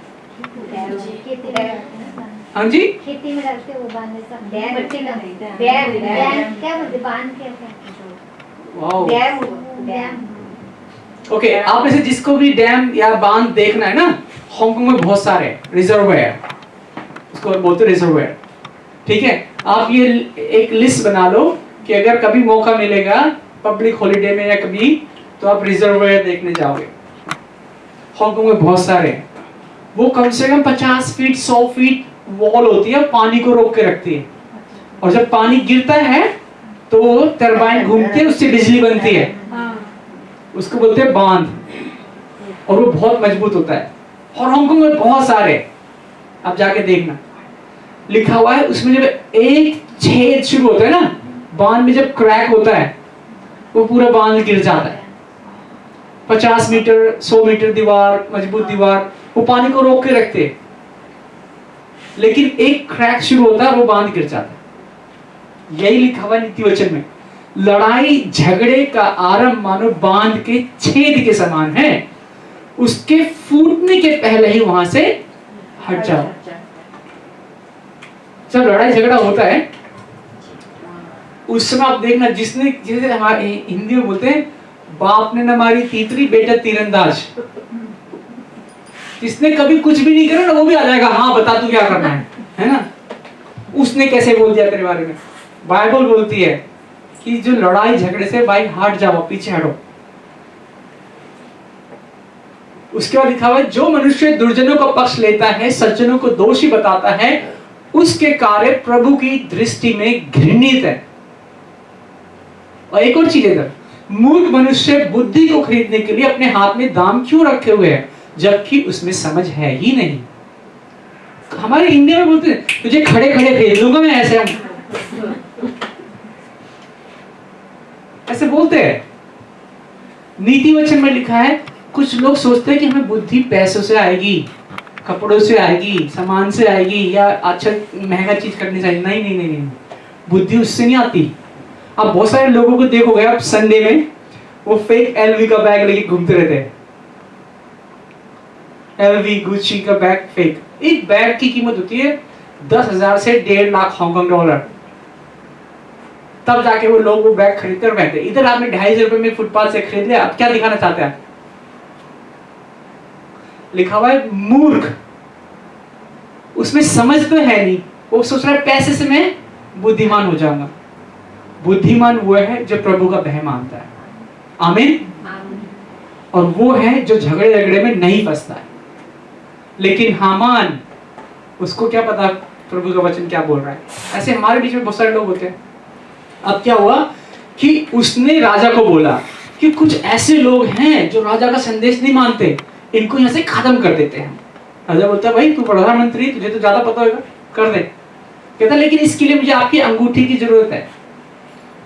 हाँ जी, खेती में डालते वो बांध सब क्या बोलते बांध ओके, आप में से जिसको भी डैम या बांध देखना है ना, हांगकांग में बहुत सारे रिजर्वायर, उसको बोलते रिजर्वायर। ठीक है, आप ये एक लिस्ट बना लो कि अगर कभी मौका मिलेगा पब्लिक हॉलिडे में या कभी, तो आप रिजर्वायर देखने जाओगे। हांगकांग में बहुत सारे हैं। वो कम से कम 50 फीट 100 फीट वॉल होती है, पानी को रोक के रखती है। और जब पानी गिरता है तो वो टरबाइन घूमती है, उससे बिजली बनती है, उसको बोलते हैं बांध। और वो बहुत मजबूत होता है। और हांगकांग में बहुत सारे, आप जाके देखना, लिखा हुआ है उसमें जब एक छेद शुरू होता है ना बांध में, जब क्रैक होता है वो पूरा बांध गिर जाता है। 50 मीटर 100 मीटर दीवार, मजबूत दीवार, वो पानी को रोक के रखते हैं, लेकिन एक क्रैक शुरू होता है वो बांध गिर जाता है। यही लिखा हुआ नीति वचन में, लड़ाई झगड़े का आरंभ मानो बांध के छेद के समान है, उसके फूटने के पहले ही वहां से हट जाओ। जब लड़ाई झगड़ा होता है उस समय आप देखना, जिसे हमारे हिंदी में बोलते हैं बाप ने न मारी तीतरी बेटा तीरंदाज। जिसने कभी कुछ भी नहीं करा ना, वो भी आ जाएगा, हाँ बता तू क्या करना है ना। उसने कैसे बोल दिया तेरे बारे में? बाइबल बोलती है कि जो लड़ाई झगड़े से भाई हट जाओ, पीछे हटो। उसके बाद लिखा हुआ है, जो मनुष्य दुर्जनों का पक्ष लेता है, सज्जनों को दोषी बताता है, उसके कार्य प्रभु की दृष्टि में घृणित है। और एक और चीज इधर, मूर्ख मनुष्य बुद्धि को खरीदने के लिए अपने हाथ में दाम क्यों रखे हुए हैं जबकि उसमें समझ है ही नहीं। हमारे इंडिया में बोलते हैं तुझे खड़े खड़े भेज दूंगा मैं, ऐसे बोलते हैं। नीति वचन में लिखा है कुछ लोग सोचते हैं कि हमें बुद्धि पैसों से आएगी, कपड़ों से आएगी, सामान से आएगी, या अच्छा महंगा चीज करनी चाहिए। नहीं नहीं नहीं नहीं, बुद्धि उससे नहीं आती। आप बहुत सारे लोगों को देखोगे आप संडे में वो फेक एलवी का बैग लेके घूमते रहते हैं। एलवी गुच्ची का बैग फेक। एक बैग की कीमत होती है 10,000 से 1.5 लाख हांगकांग डॉलर, तब जाके वो लोग वो बैग खरीदते और पहनते। इधर आपने 250 रुपए में फुटपाथ से खरीद लिया, अब क्या दिखाना चाहते हैं? लिखा हुआ है मूर्ख, उसमें समझ तो है नहीं, वो सोच रहा है पैसे से मैं बुद्धिमान हो जाऊंगा। बुद्धिमान वो है जो प्रभु का भय मानता है। आमीन। और वो है जो झगड़े झगड़े में नहीं फंसता है। लेकिन हामान, उसको क्या पता प्रभु का वचन क्या बोल रहा है। ऐसे हमारे बीच में बहुत सारे लोग होते हैं। अब क्या हुआ कि उसने राजा को बोला कि कुछ ऐसे लोग हैं जो राजा का संदेश नहीं मानते, इनको यहाँ से खत्म कर देते हैं। राजा बोलता है भाई तू प्रधानमंत्री, तुझे तो ज्यादा पता होगा, कर दे। कहता लेकिन इसके लिए मुझे आपकी अंगूठी की जरूरत है।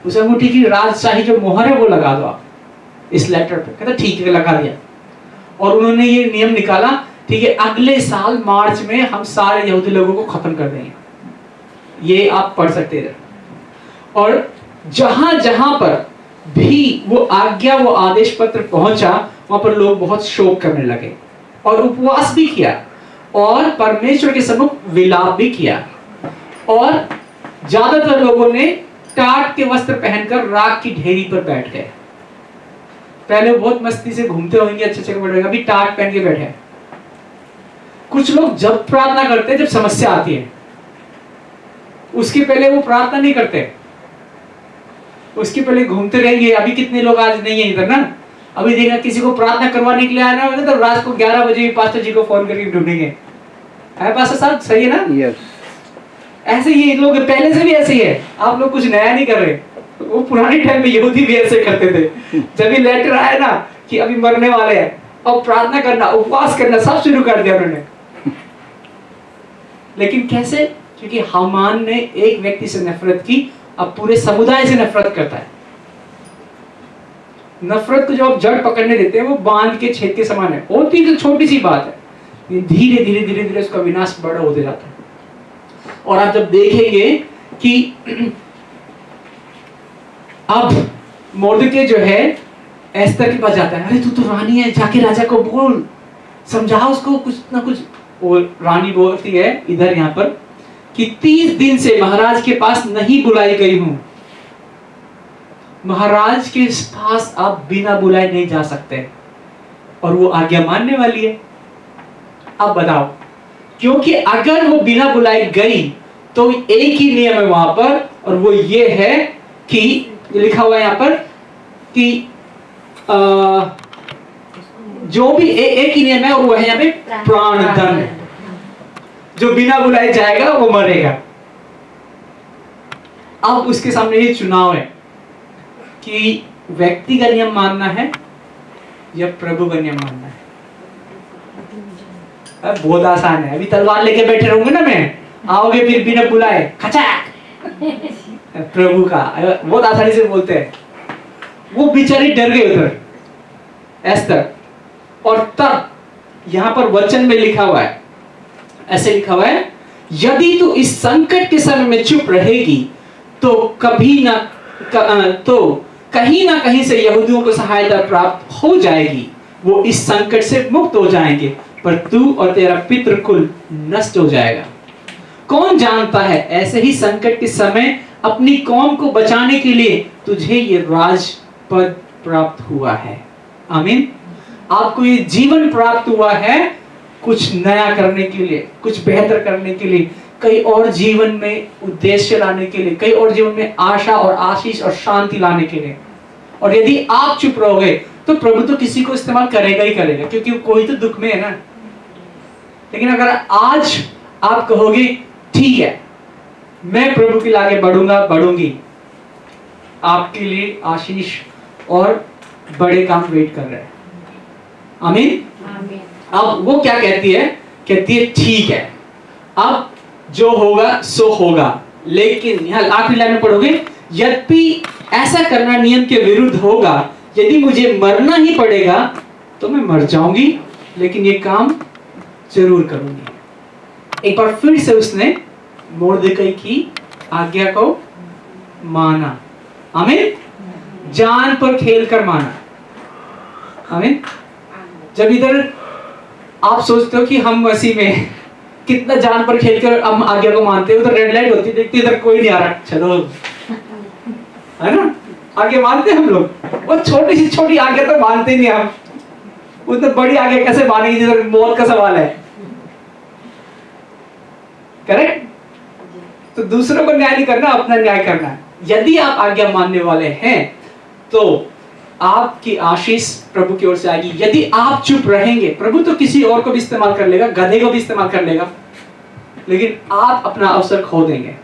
उस अंगूठी की राजशाही जो मोहर है वो लगा दो आप इस लेटर पे। कहता ठीक है, लगा दिया। और उन्होंने ये नियम निकाला, ठीक है अगले साल मार्च में हम सारे यहूदी लोगों को खत्म कर देंगे। ये आप पढ़ सकते हैं। और जहां जहां पर भी वो आज्ञा, वो आदेश पत्र पहुंचा, वहां पर लोग बहुत शोक करने लगे और उपवास भी किया और परमेश्वर के सम्मुख विलाप भी किया। और ज्यादातर लोगों ने टाट के वस्त्र पहनकर राख की ढेरी पर बैठ गए। पहले बहुत मस्ती से घूमते होंगे, अच्छे अच्छे कपड़े, अभी टाट पहन के बैठे। कुछ लोग जब प्रार्थना करते हैं जब समस्या आती है, उसके पहले वो प्रार्थना नहीं करते, उसके पहले घूमते रहेंगे। अभी कितने लोग आज नहीं है इधर ना, अभी देखना किसी को प्रार्थना करवाने के लिए आना होगा तो रात को 11 बजे पास्टर जी को फोन करके ढूंढेंगे। है पास्टर साहब, सही है ना? यस। ऐसे ही लोग पहले से भी ऐसे ही है, आप लोग कुछ नया नहीं कर रहे। वो पुराने टाइम में यहूदी भी ऐसे करते थे। जब ये लेटर आया ना कि अभी मरने वाले हैं, और प्रार्थना करना, उपवास करना सब शुरू कर दिया उन्होंने। लेकिन कैसे? क्योंकि हामान ने एक व्यक्ति से नफरत की, अब पूरे समुदाय से नफरत करता है। नफरत को जब आप जड़ पकड़ने देते हैं वो बांध के छेद के समान है। होती तो छोटी सी बात है, धीरे धीरे धीरे धीरे उसका विनाश बड़ा होते जाता है। और आप जब देखेंगे कि अब मोर्दके जो है एस्तर के पास जाता है, अरे तू तो रानी है, जाके राजा को बोल, समझा उसको कुछ ना कुछ। और रानी बोलती है इधर यहाँ पर कि 30 दिन से महाराज के पास नहीं बुलाई गई हूं। महाराज के पास आप बिना बुलाए नहीं जा सकते, और वो आज्ञा मानने वाली है। अब बताओ, क्योंकि अगर वो बिना बुलाई गई तो एक ही नियम है वहां पर, और वो ये है कि लिखा हुआ है यहां पर कि जो भी एक ही नियम है, और वो है यहाँ पे प्राणदंड। जो बिना बुलाए जाएगा वो मरेगा। अब उसके सामने ये चुनाव है कि व्यक्ति का नियम मानना है या प्रभु का नियम मानना है। अब बहुत आसान है, अभी तलवार लेके बैठे रहूंगे ना मैं, आओगे फिर बिना बुलाए खचाक। प्रभु का बहुत आसानी से बोलते हैं। वो बेचारी डर गई उधर एस्तर। और तब यहां पर वचन में लिखा हुआ है, ऐसे लिखा हुआ है, यदि तू इस संकट के समय में चुप रहेगी तो कहीं ना कहीं से यहूदियों को सहायता प्राप्त हो जाएगी। वो इस संकट से मुक्त हो जाएंगे, पर तू और तेरा पितृकुल नष्ट हो जाएगा। कौन जानता है ऐसे ही संकट के समय अपनी कौम को बचाने के लिए तुझे ये राज पद प्राप्त हुआ है। आमीन। आपको ये जीवन प्राप्त हुआ है कुछ नया करने के लिए, कुछ बेहतर करने के लिए, कई और जीवन में उद्देश्य लाने के लिए, कई और जीवन में आशा और आशीष और शांति लाने के लिए। और यदि आप चुप रहोगे तो प्रभु तो किसी को इस्तेमाल करेगा ही करेगा, क्योंकि कोई तो दुख में है ना। लेकिन अगर आज आप कहोगे ठीक है मैं प्रभु के आगे बढ़ूंगा, बढ़ूंगी, आपके लिए आशीष और बड़े काम वेट कर रहे हैं। आमीन। आमीन। अब वो क्या कहती है? कहती है ठीक है, अब जो होगा सो होगा, लेकिन यहाँ आखिरी लाइन में पढ़ोगे, यद्यपि ऐसा करना नियम के विरुद्ध होगा, यदि मुझे मरना ही पड़ेगा तो मैं मर जाऊंगी, लेकिन ये काम जरूर करूंगी। एक बार फिर से उसने मोर्देकै की आज्ञा को माना। आमीन। जान पर खेल कर माना। आमीन। जब इधर आप सोचते हो कि हम मसीह में कितना जान पर खेल कर हम आज्ञा को मानते हैं, उधर रेड लाइट होती है, देखते इधर कोई नहीं आ रहा, चलो, है ना, आगे मानते हैं हम लोग। वो छोटी सी छोटी आज्ञा तो मानते नहीं हम, उधर बड़ी आज्ञा कैसे मानेंगे जिधर मौत का सवाल है। करेक्ट? तो दूसरों को न्याय नहीं करना, अपना न्याय करना है। यदि आप आज्ञा मानने वाले हैं तो आपकी आशीष प्रभु की ओर से आएगी। यदि आप चुप रहेंगे, प्रभु तो किसी और को भी इस्तेमाल कर लेगा, गधे को भी इस्तेमाल कर लेगा, लेकिन आप अपना अवसर खो देंगे।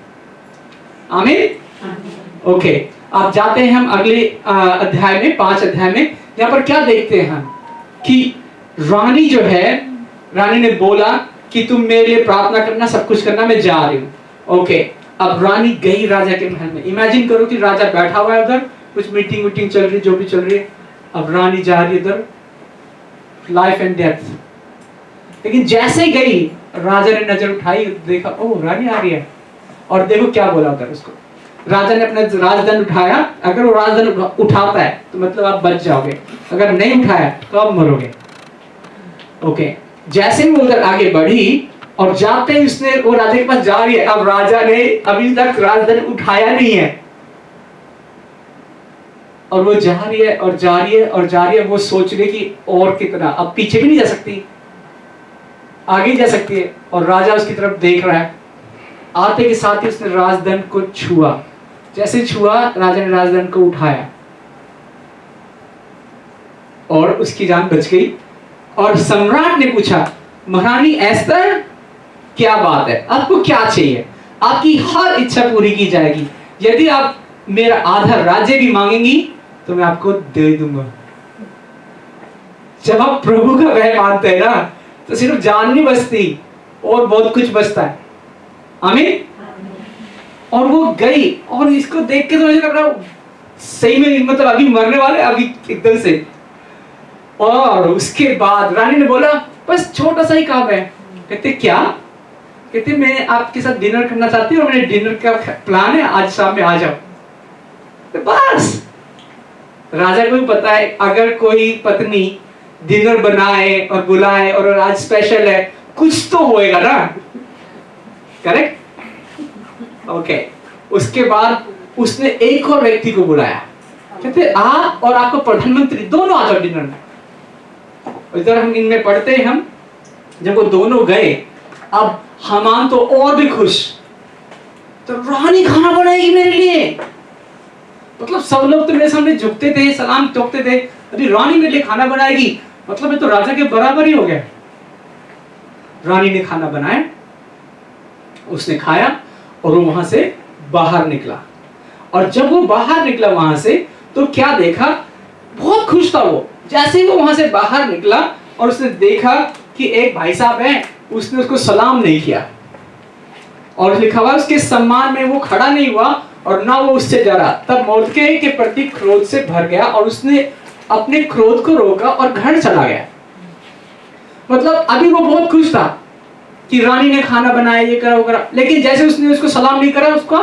आमीन। ओके, आप जाते हैं हम अगले अध्याय में, 5 अध्याय में। यहाँ पर क्या देखते हैं हम कि रानी जो है, रानी ने बोला कि तुम मेरे लिए प्रार्थना करना, सब कुछ करना, मैं जा रही हूँ। ओके, अब रानी गई राजा के महल में। इमेजिन करो कि राजा बैठा हुआ है उधर, कुछ मीटिंग चल रही, जो भी चल रही है। अब रानी जा रही है उधर, लाइफ एंड डेथ। लेकिन जैसे ही गई, राजा ने नजर उठाई, देखा ओह रानी आ रही है, और देखो क्या बोला उधर उसको। राजा ने अपना राजदंड उठाया। अगर वो राजदंड उठाता है तो मतलब आप बच जाओगे, अगर नहीं उठाया तो आप मरोगे। ओके, जैसे ही वो उधर आगे बढ़ी और जाते ही उसने, वो राजा के पास जा रही है। अब राजा ने अभी तक राजदंड उठाया नहीं है, और वो जा रही है और जा रही है और जा रही है। वो सोच रही कि और कितना, अब पीछे भी नहीं जा सकती, आगे जा सकती है, और राजा उसकी तरफ देख रहा है। आते के साथ ही उसने राजदंड को छुआ। जैसे छुआ, राजा ने राजदंड को उठाया और उसकी जान बच गई। और सम्राट ने पूछा, महारानी एस्तर, क्या बात है, आपको क्या चाहिए? आपकी हर इच्छा पूरी की जाएगी। यदि आप मेरा आधा राज्य भी मांगेंगी तो मैं आपको दे दूंगा। जब आप प्रभु का वह मानते हैं ना, तो सिर्फ जान नहीं बचती और बहुत कुछ बचता है। आमीन। और वो गई, और इसको देख के तो मुझे लग रहा सही में, मतलब अभी मरने वाले, अभी एकदम से। और उसके बाद रानी ने बोला, बस छोटा सा ही काम है। कहते क्या? कहते मैं आपके साथ डिनर करना चाहती हूँ, और मेरे डिनर का प्लान है, आज शाम में आ जाओ। तो बस राजा को भी पता है, अगर कोई पत्नी डिनर बनाए और बुलाए और आज स्पेशल है, कुछ तो होएगा ना। करेक्ट? ओके, उसके बाद उसने एक और व्यक्ति को बुलाया। कहते आप और आपका प्रधानमंत्री दोनों आ जाओ डिनर में। इधर हम इनमें पढ़ते हैं, हम जब वो दोनों गए, अब हामान तो और भी खुश, तो रानी खाना बनाएगी मेरे लिए। मतलब सब लोग तो मेरे सामने झुकते थे, सलाम ठोकते थे, अभी रानी मेरे लिए खाना बनाएगी, मतलब मैं तो राजा के बराबर ही हो गया। रानी ने खाना बनाया, उसने खाया, और वो वहां से बाहर निकला। और जब वो बाहर निकला वहां से, तो क्या देखा? बहुत खुश था वो। जैसे ही वो वहां से बाहर निकला और उसने देखा कि एक भाई साहब हैं, उसने उसको सलाम नहीं किया, और लिखा हुआ उसके सम्मान में वो खड़ा नहीं हुआ और ना वो उससे डरा। तब मोर्देकै के प्रति क्रोध से भर गया और उसने अपने क्रोध को रोका और घर चला गया। मतलब अभी वो बहुत खुश था कि रानी ने खाना बनाया, ये करा वो करा, लेकिन जैसे उसने उसको सलाम नहीं करा, उसको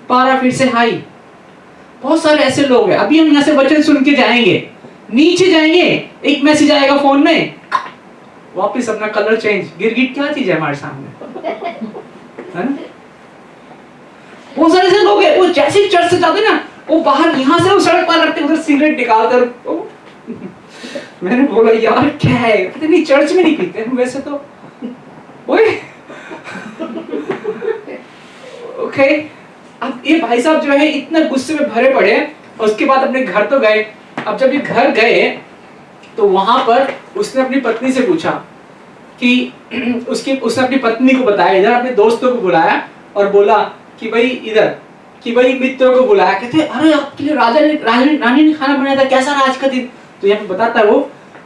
पारा फिर से हाई। बहुत सारे ऐसे लोग हैं। अभी हम यहाँ से वचन सुन के जाएंगे, नीचे जाएंगे, एक मैसेज आएगा फोन में, वापस अपना कलर चेंज। गिरगिट क्या चीज है हमारे सामने, है ना? बहुत सारे ऐसे लोग हैं, वो जैसे चर्च से जाते ना, वो बाहर यहाँ से वो सड़क पार रखते, उधर सिगरेट निकालते। मैंने बोला यार क्या है? कहते नहीं, चर्च में नहीं पीते हम वैसे तो। ओके, अब ये भाई साहब जो है इतना गुस्से में भरे पड़े, और उसके बाद अपने घर तो गए। अब जब ये घर गए तो वहां पर उसने अपनी पत्नी से पूछा कि उसने अपनी पत्नी को बताया, इधर अपने दोस्तों को बुलाया और बोला कि भाई इधर कि भाई मित्रों को बुलाया, कहते अरे आपके लिए रानी ने खाना बनाया था, कैसा रहा आज का दिन। तो यहाँ पे बताता है वो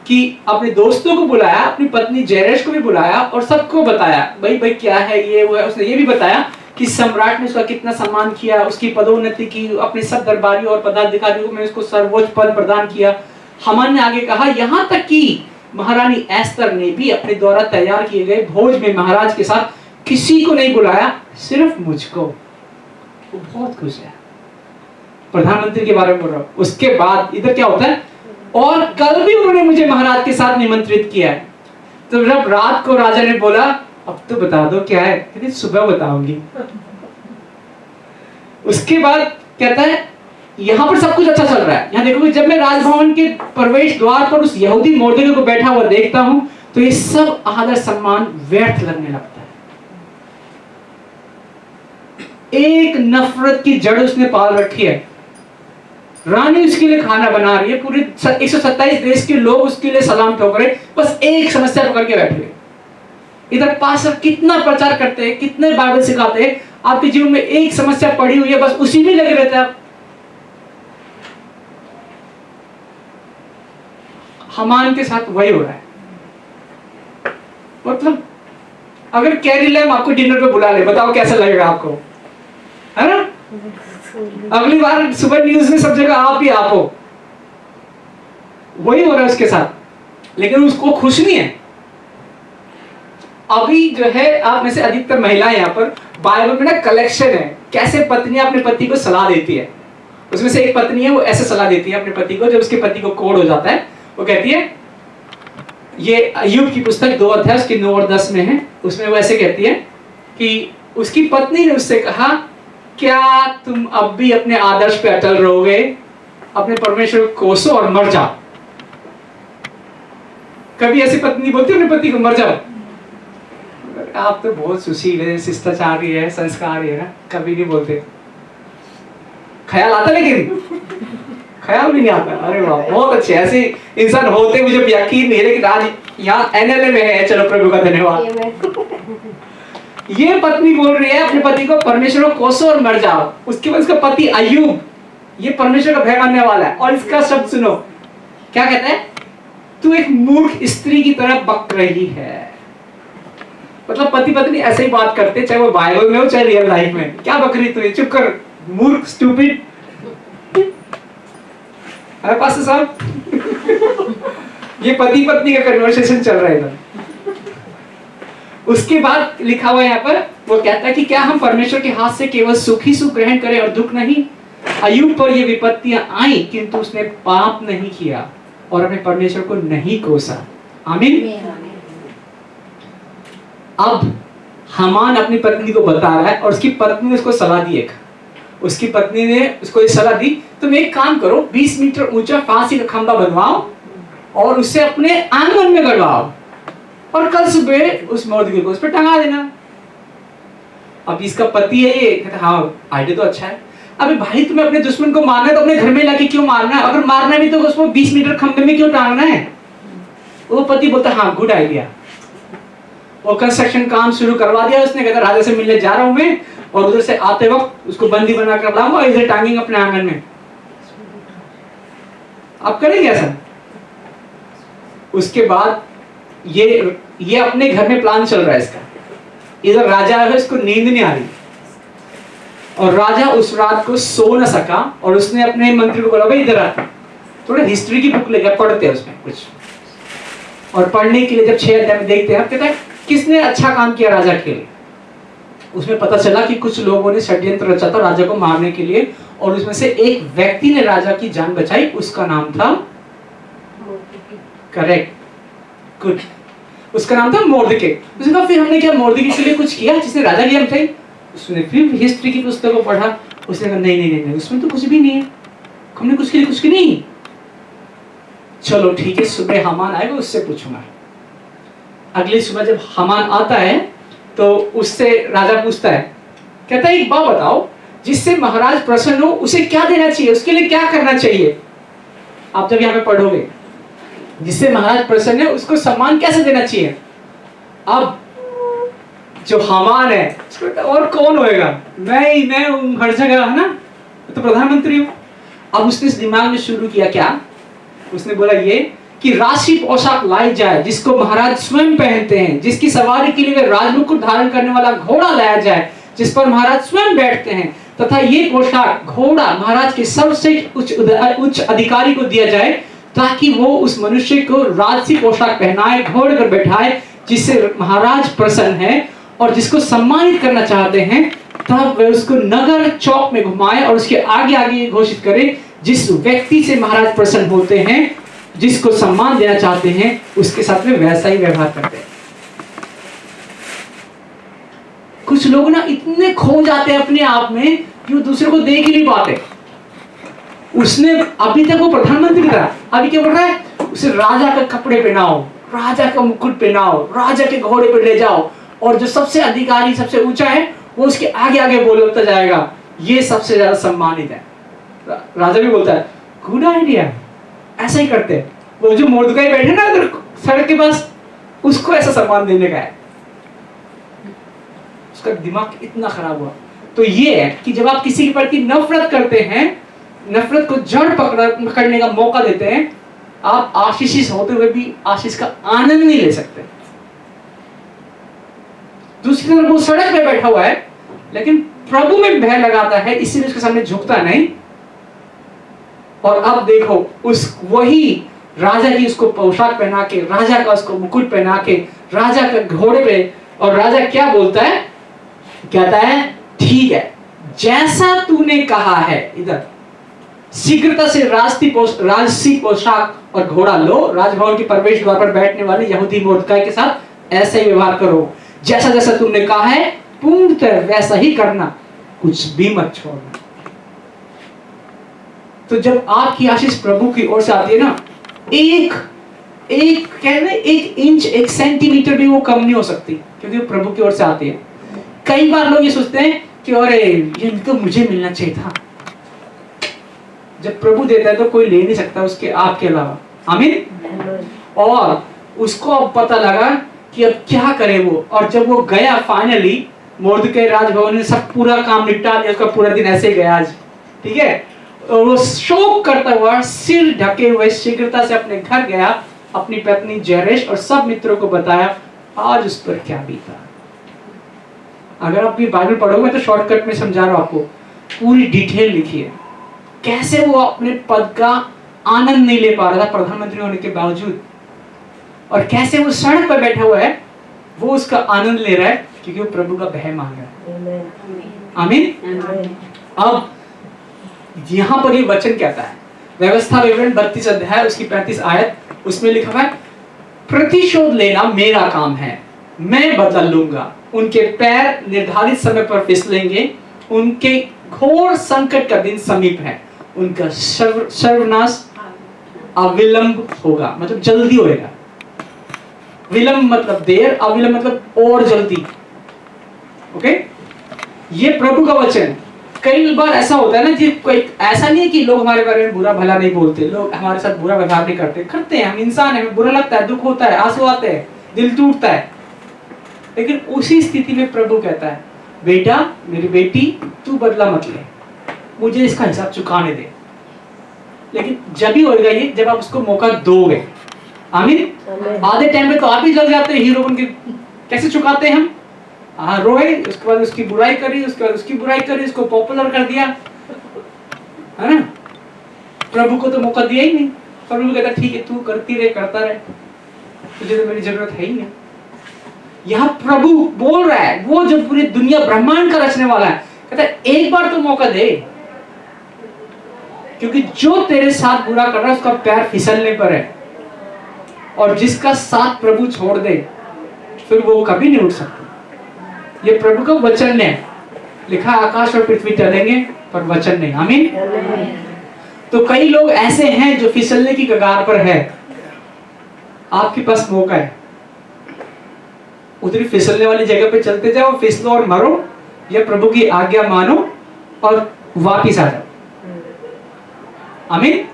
कि अपने दोस्तों को बुलाया, अपनी पत्नी जैरेश को भी बुलाया और सबको बताया भाई भाई क्या है ये वो है। उसने ये भी बताया कि सम्राट ने उसका कितना सम्मान किया, उसकी पदोन्नति की, अपने सब दरबारियों और पदाधिकारियों में उसको सर्वोच्च पद प्रदान किया। हामान ने आगे कहा यहाँ तक कि महारानी एस्तर ने भी अपने द्वारा तैयार किए गए भोज में महाराज के साथ किसी को नहीं बुलाया, सिर्फ मुझको। वो बहुत खुश है। प्रधानमंत्री के बारे में बोल रहा हूं। उसके बाद इधर क्या होता है, और कल भी उन्होंने मुझे महाराज के साथ निमंत्रित किया है। तो जब रात को राजा ने बोला अब तो बता दो क्या है, कहते सुबह बताऊंगी। उसके बाद कहता है यहाँ पर सब कुछ अच्छा चल रहा है। यहाँ देखो जब मैं राजभवन के प्रवेश द्वार पर उस यहूदी मोर्दे को बैठा हुआ देखता हूं तो ये सब आदर सम्मान व्यर्थ लगने लगता है। एक नफरत की जड़ उसने पाल रखी है। रानी उसके लिए खाना बना रही है, पूरे 127 देश के लोग उसके लिए सलाम ठोक रहे, बस एक समस्या पकड़ के बैठे हुए। इधर पास्टर कितना प्रचार करते हैं, कितने बाइबल सिखाते हैं, आपके जीवन में एक समस्या पड़ी हुई है, बस उसी में लगे रहते हैं आप। हामान के साथ वही हो रहा है। मतलब अगर कैरी लैम आपको डिनर पे बुला ले, बताओ कैसा लगेगा आपको, है ना? अगली बार सुबह न्यूज में सब जगह आप ही आप हो। वही हो रहा है उसके साथ, लेकिन उसको खुश नहीं है। अभी जो है आप में से अधिकतर महिलाएं यहाँ पर बाइबल में ना कलेक्शन है कैसे पत्नियां अपने पति को सलाह देती है। उसमें से एक पत्नी है वो ऐसे सलाह देती है अपने पति को, जब उसके पति को कोढ़ हो जाता है, वो कहती है, ये अय्यूब की पुस्तक 2 अध्याय उसके 9 और 10 में है, उसमें वो ऐसे कहती है कि उसकी पत्नी ने उससे कहा क्या तुम अब भी अपने आदर्श पे अटल रहोगे, अपने परमेश्वर को कोसो और मर जाओ। कभी ऐसी पत्नी बोलती है अपने पति को मर जाओ? आप तो बहुत सुशील है, शिष्टाचारी है, संस्कारी है ना, कभी नहीं बोलते। ख्याल आता लेकिन ख्याल भी नहीं आता। अरे वाह बहुत अच्छे ऐसे इंसान होते मुझे यकीन नहीं है, लेकिन आज यहाँ एनएलए में है। चलो प्रभु का धन्यवाद। ये पत्नी बोल रही है अपने पति को परमेश्वर को कोसो और मर जाओ। उसके बाद उसका पति अय्यूब ये परमेश्वर का भय मानने वाला है, और इसका शब्द सुनो क्या कहता है, तू एक मूर्ख स्त्री की तरह बक रही है। मतलब पति पत्नी ऐसे ही बात करते, चाहे वो बाइबल में हो चाहे रियल लाइफ में। क्या बक रही तू, चुप कर मूर्ख स्टूपिड। अरे पास्टर साहब ये पति पत्नी का कन्वर्सेशन चल रहा है इधर। उसके बाद लिखा हुआ है यहाँ पर, वो कहता है कि क्या हम परमेश्वर के हाथ से केवल सुख ही सुख ग्रहण करें और दुख नहीं। अय्यूब पर ये विपत्तियां आई किंतु उसने पाप नहीं किया और अपने परमेश्वर को नहीं कोसा। आमीन। अब हामान अपनी पत्नी को बता रहा है और उसकी पत्नी ने उसको सलाह दी। एक उसकी पत्नी ने उसको ये सलाह दी, तुम एक काम करो 20 मीटर ऊंचा फांसी का खंभा बनवाओ और उसे अपने आंगन में गड़वाओ और कल सुबह उस मुर्दे को उस पर टंगा देना। अब इसका पति है ये कहता हाँ आइडिया तो अच्छा है। अबे भाई तुम्हें अपने दुश्मन को मारना है तो अपने घर में लाके क्यों मारना है, अगर मारना भी तो उसको 20 मीटर खंभे में क्यों टांगना है। वो पति बोलता हाँ गुड आइडिया। वो कंस्ट्रक्शन काम शुरू करवा दिया उसने, कहता राजा से मिलने जा रहा हूं मैं और उधर से आते वक्त उसको बंदी बना कर लाऊंगा और इधर टांगेंगे अपने आंगन में। आप करेंगे ऐसा? उसके बाद ये अपने घर में प्लान चल रहा है इसका। इधर राजा है, इसको नींद नहीं आ रही और राजा उस रात को सो न सका और उसने अपने मंत्री को बोला भाई इधर आ, थोड़ा हिस्ट्री की बुक लेकर पढ़ते हैं उसमें कुछ। और पढ़ने के लिए जब 6 अध्याय में देखते हैं कहते हैं किसने अच्छा काम किया राजा के लिए। उसमें पता चला कि कुछ लोगों ने षड्यंत्र रचा था राजा को मारने के लिए और उसमें से एक व्यक्ति ने राजा की जान बचाई, उसका नाम था करेक्ट गुड, उसका नाम था मोर्दके। उसने कहा फिर हमने क्या मोर्दके के लिए कुछ किया जिसने राजा की जान बचाई? उसने फिर हिस्ट्री की पुस्तक को पढ़ा, उसने कहा नहीं नहीं नहीं उसमें तो कुछ भी नहीं है, हमने कुछ के लिए कुछ की नहीं। चलो ठीक है सुबह हामान आएगा उससे पूछूंगा। अगली सुबह जब हामान आता है तो उससे राजा पूछता है, कहता है एक बात बताओ जिससे महाराज प्रसन्न हो उसे क्या देना चाहिए, उसके लिए क्या करना चाहिए। आप जब यहाँ पे पढ़ोगे जिससे महाराज प्रसन्न है उसको सम्मान कैसे देना चाहिए। अब जो हामान है, और कौन होएगा, मैं हूँ हर जगह, है ना, तो प्रधानमंत्री हूँ। अब उसने इस दिमाग में शुरू किया क्या, उसने बोला ये कि राशि पोशाक लाई जाए जिसको महाराज स्वयं पहनते हैं, जिसकी सवारी के लिए राजमुकुट धारण करने वाला घोड़ा लाया जाए जिस पर महाराज स्वयं बैठते हैं, तथा ये पोशाक घोड़ा महाराज के सर्वश्रेष्ठ उच्च अधिकारी को दिया जाए ताकि वो उस मनुष्य को राजसी पोशाक पहनाए, घोड़े पर बैठाए, जिससे महाराज प्रसन्न है और जिसको सम्मानित करना चाहते हैं, तब वे उसको नगर चौक में घुमाए और उसके आगे आगे ये घोषित करे, जिस व्यक्ति से महाराज प्रसन्न होते हैं, जिसको सम्मान देना चाहते हैं, उसके साथ में वैसा ही व्यवहार करते हैं। कुछ लोग ना इतने खो जाते हैं अपने आप में कि वो दूसरे को देख ही नहीं पाते। उसने अभी तक वो प्रधानमंत्री था, अभी क्या बोल रहा है, उसे राजा का कपड़े पहनाओ, राजा का मुकुट पहनाओ, राजा के घोड़े पर ले जाओ, और जो सबसे अधिकारी सबसे ऊंचा है वो उसके आगे आगे बोलता जाएगा, ये सबसे ज्यादा सम्मानित है। राजा भी बोलता है गुड आइडिया, ऐसा ही करते हैं। वो जो मोर्दकाई बैठे ना उधर सड़क के पास, उसको ऐसा सम्मान देने का है। उसका दिमाग इतना खराब हुआ। तो ये है कि जब आप किसी के प्रति नफरत करते हैं, नफरत को जड़ पकड़ने का मौका देते हैं, आप आशीषित होते हुए भी आशीष का आनंद नहीं ले सकते। दूसरी तरफ वो सड़क पे बैठा हुआ है लेकिन प्रभु में भय लगाता है, इसीलिए उसके सामने झुकता नहीं। और अब देखो, उस वही राजा की उसको पोशाक पहना के, राजा का उसको मुकुट पहना के, राजा के घोड़े पे, और राजा क्या बोलता है, कहता है ठीक है, जैसा तूने कहा है, इधर शीघ्रता से राजसी पोशाक और घोड़ा लो, राजभवन के प्रवेश द्वार पर बैठने वाले यहूदी मोर्दकाई के साथ ऐसा ही व्यवहार करो, जैसा जैसा तुमने कहा है पूर्णतः वैसा ही करना, कुछ भी मत छोड़ना। तो जब आपकी आशीष प्रभु की ओर से आती है ना, एक इंच 1 सेंटीमीटर भी वो कम नहीं हो सकती, क्योंकि वो प्रभु की ओर से आती है। कई बार लोग ये सोचते हैं कि अरे ये तो मुझे मिलना चाहिए था। जब प्रभु देता है तो कोई ले नहीं सकता उसके आपके अलावा, आमीन। और उसको अब पता लगा कि अब क्या करे वो, और जब वो गया फाइनली मोर्दकाई राजभवन ने सब पूरा काम निपटा दिया, उसका पूरा दिन ऐसे ही गया आज, ठीक है। और वो शोक करता हुआ सिर ढके हुए शीघ्रता से अपने घर गया, अपनी पत्नी जेरेश और सब मित्रों को बताया आज उस पर क्या बीता। अगर आप ये बाइबल पढ़ोगे तो शॉर्टकट में समझा रहा हूं आपको, पूरी डिटेल लिखी है, कैसे वो अपने पद का आनंद नहीं ले पा रहा था प्रधानमंत्री होने के बावजूद, और कैसे वो सड़क पर बैठा हुआ है, वो उसका आनंद ले रहा है क्योंकि वो प्रभु का भय मांग रहा है, आमीन। अब यहाँ पर ये वचन कहता है, व्यवस्था विवरण 32 अध्याय उसकी 35 आयत, उसमें लिखा हुआ है प्रतिशोध लेना मेरा काम है, मैं बदला लूंगा। उनके पैर निर्धारित समय पर फिसलेंगे, उनके घोर संकट का दिन समीप है, उनका सर्वनाश अविलंब होगा, मतलब जल्दी होएगा। विलंब मतलब देर, अविलंब मतलब और जल्दी। ओके, ये प्रभु का वचन। कई बार ऐसा होता है ना कि कोई ऐसा नहीं है कि लोग हमारे बारे में बुरा भला नहीं बोलते, लोग हमारे साथ बुरा व्यवहार नहीं करते हैं, हम इंसान हैं, हमें बुरा लगता है, दुख होता है, आंसू आते हैं, दिल टूटता है। लेकिन उसी स्थिति में प्रभु कहता है बेटा, मेरी बेटी, तू बदला मत ले, मुझे इसका हिसाब चुकाने दे। लेकिन जब ही होगा ये जब आप उसको मौका दोगे, आमीन। आधे टाइम में तो आप ही जल जाते हैं हीरो बन के, कैसे चुकाते हैं हम, हाँ रोए, उसके बाद उसकी बुराई करी, उसके बाद उसकी बुराई करी, उसको पॉपुलर कर दिया, है ना। प्रभु को तो मौका दिया ही नहीं। प्रभु कहता ठीक है, तू करती रहे, करता रहे, तुझे तो मेरी जरूरत है ही नहीं। यहाँ प्रभु बोल रहा है, वो जो पूरी दुनिया ब्रह्मांड का रचने वाला है, कहता है एक बार तो मौका दे, क्योंकि जो तेरे साथ बुरा कर रहा है उसका पैर फिसलने पर है, और जिसका साथ प्रभु छोड़ दे फिर वो कभी नहीं उठ सकता। ये प्रभु का वचन है, लिखा आकाश और पृथ्वी टलेंगे पर वचन नहीं, आमीन। तो कई लोग ऐसे हैं जो फिसलने की कगार पर है, आपके पास मौका है, उतनी फिसलने वाली जगह पे चलते जाओ, फिसलो और मरो, या प्रभु की आज्ञा मानो और वापिस आ जाओ, आमीन।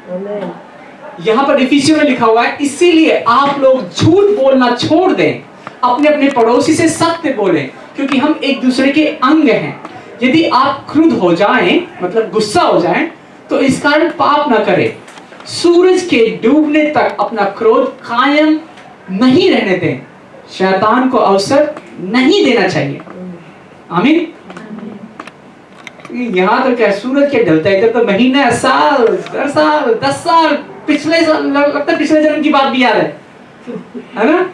यहां पर इफिसियों में लिखा हुआ है, इसीलिए आप लोग झूठ बोलना छोड़ दें, अपने अपने पड़ोसी से सत्य बोलें, क्योंकि हम एक दूसरे के अंग हैं। यदि आप क्रुद्ध हो जाएं, मतलब गुस्सा हो जाएं, तो इस कारण पाप ना करें। सूरज के डूबने तक अपना क्रोध कायम नहीं रहने दें। शैतान को अवसर नहीं देना चाहिए। आमीन। यहाँ तो क्या सूरज के ढलता है, इधर तो महीना, साल, 10 साल, पिछले साल, लगता है पिछले जन्म की बात भी याद है ना?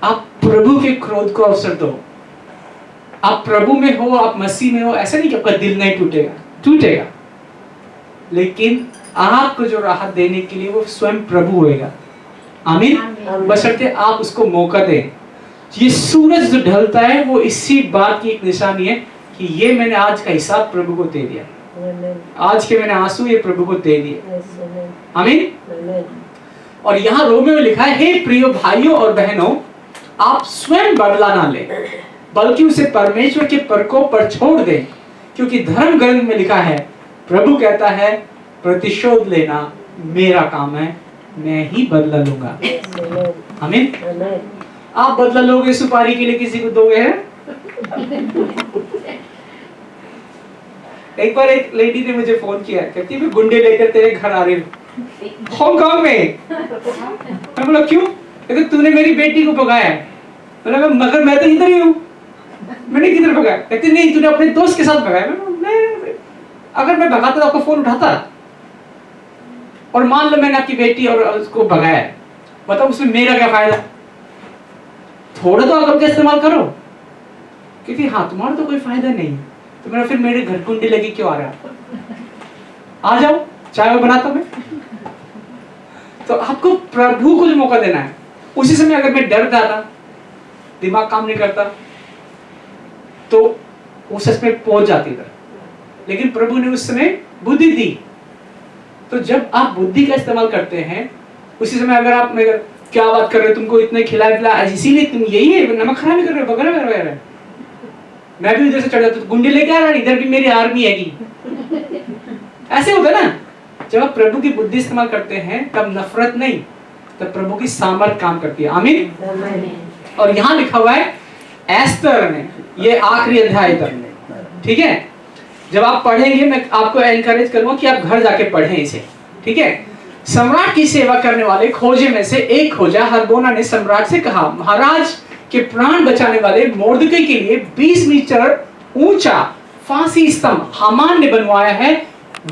आप प्रभु के क्रोध को अवसर दो। आप प्रभु में हो, आप मसीह में हो, ऐसा नहीं कि आपका दिल नहीं टूटेगा, लेकिन आपको जो राहत देने के लिए वो स्वयं प्रभु होएगा। आमीन। बशर्ते आप उसको मौका दें। ये सूरज जो ढलता है वो इसी बात की एक निशानी है कि ये मैंने आज का हिसाब प्रभु को दे दिया, आज के मैंने आंसू ये प्रभु को दे दिए। आमीन। और यहाँ रोमियो में लिखा है, हे प्रिय भाइयों और बहनों, आप स्वयं बदला ना लें, बल्कि उसे परमेश्वर के प्रकोप पर छोड़ दें, क्योंकि धर्म ग्रंथ में लिखा है, प्रभु कहता है, प्रतिशोध लेना मेरा काम है, मैं ही बदला लूंगा। आमीन। आप बदला लोगे सुपारी के लिए किसी को दोगे? एक बार एक लेडी ने मुझे फोन किया, कहती मैं गुंडे लेकर तेरे घर आ रही हूँ हांगकांग में। मैं बोला क्यों? कहते तूने मेरी बेटी को भगाया है। बोला मगर मैं तो इधर ही हूँ। मैंने किधर भगाया? कहती नहीं, तूने अपने दोस्त के साथ भगाया। मैं अगर मैं भगाता तो आपका फोन उठाता, और मान लो मैंने आपकी बेटी और उसको भगाया, बताओ उसमें मेरा क्या फायदा? थोड़ा तो अकल का इस्तेमाल करो, क्योंकि हाँ तुम्हारा तो कोई फायदा नहीं, तो मेरा फिर मेरे घर कुंडी लगी क्यों आ रहा? आ जाओ, चाय बनाता मैं। तो आपको प्रभु को जो मौका देना है। उसी समय अगर मैं डर जाता, दिमाग काम नहीं करता, तो वो सच में पहुंच जाती इधर, लेकिन प्रभु ने उस समय बुद्धि दी। तो जब आप बुद्धि का इस्तेमाल करते हैं, उसी समय अगर आप क्या बात कर रहे हो, तुमको इतने खिलाया पिलाया, इसीलिए तुम यही है, नमक खराब नहीं कर रहे हो, वगैरह वगैरह। मैं भी इधर से चढ़ जाता, तो गुंडे लेके आ रहा है, इधर भी मेरी आर्मी है की। ऐसे होता है ना। जब आप प्रभु की बुद्धि इस्तेमाल करते हैं, तब नफरत नहीं, तब प्रभु की सामर्थ काम करती है। आमीन। और यहाँ लिखा हुआ है एस्तर ने, ये आखिरी अध्याय तक, ठीक है। जब आप पढ़ेंगे, मैं आपको एनकरेज करूंगा कि आप घर जाके पढ़ें इसे, ठीक है। सम्राट की सेवा करने वाले खोजे में से एक खोजा हरगोना ने सम्राट से कहा, महाराज के प्राण बचाने वाले मोर्दकै के लिए 20 मीटर ऊंचा फांसी स्तंभ हामान ने बनवाया है,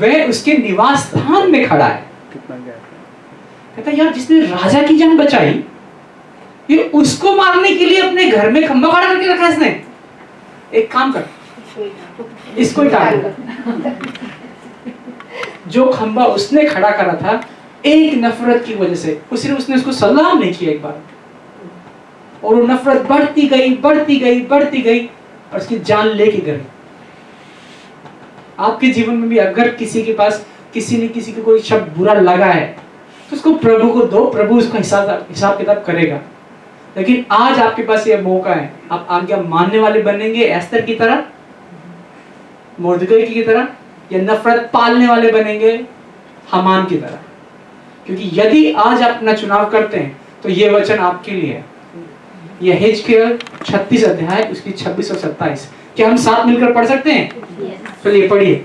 वह उसके निवास स्थान में खड़ा है। कहता यार, जिसने राजा की जान बचाई, ये उसको मारने के लिए अपने घर में खंभा खड़ा करके रखा इसने। एक काम कर, इसको हटा दो। जो खंभा उसने खड़ा करा था, एक नफरत की वजह से उसने उसको सलाम नहीं किया एक बार, और वो नफरत बढ़ती गई और उसकी जान लेके गई। आपके जीवन में भी अगर किसी के पास किसी ने किसी को कोई शब्द बुरा लगा है, तो उसको प्रभु को दो, प्रभु उसका हिसाब किताब करेगा। लेकिन आज आपके पास यह मौका है, आप आज्ञा मानने वाले बनेंगे एस्तर की तरह, मोर्दकै की तरह, या नफरत पालने वाले बनेंगे हामान की तरह। क्योंकि यदि आज आप अपना चुनाव करते हैं, तो ये वचन आपके लिए है। यह हिजकिय्याह 36 अध्याय उसकी 26 और 27। क्या हम साथ मिलकर पढ़ सकते हैं? चलिए पढ़िए।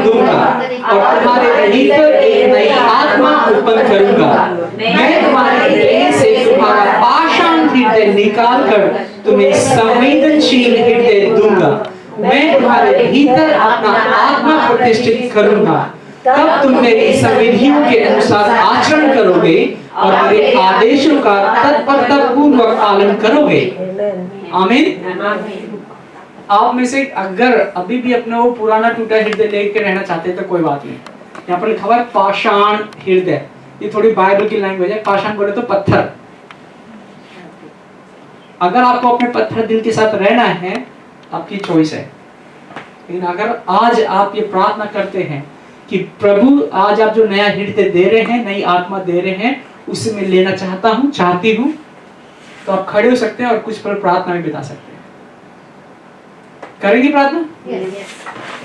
दूंगा और तुम्हारे भीतर एक नई आत्मा उत्पन्न करूंगा, मैं तुम्हारे हृदय से तुम्हारा पाषाण हृदय निकाल कर तुम्हें संवेदनशील हृदय दूंगा, मैं तुम्हारे भीतर अपना आत्मा प्रतिष्ठित करूंगा, तब तुम मेरी संविधियों के अनुसार आचरण करोगे और मेरे आदेशों का तत्परता पूर्वक पालन करोगे। आमीन। आप में से अगर अभी भी अपना वो पुराना टूटा हृदय लेके रहना चाहते हैं तो कोई बात नहीं। यहाँ पर लिखा हुआ है पाषाण हृदय, ये थोड़ी बाइबल की लैंग्वेज है। पाषाण बोले तो पत्थर। अगर आपको अपने पत्थर दिल के साथ रहना है, आपकी चॉइस है। लेकिन अगर आज आप ये प्रार्थना करते हैं कि प्रभु आज आप जो नया हृदय दे रहे हैं, नई आत्मा दे रहे हैं, उसे मैं लेना चाहती हूँ, तो आप खड़े हो सकते हैं और कुछ पल प्रार्थना में बिता सकते हैं। करेंगे प्रार्थना?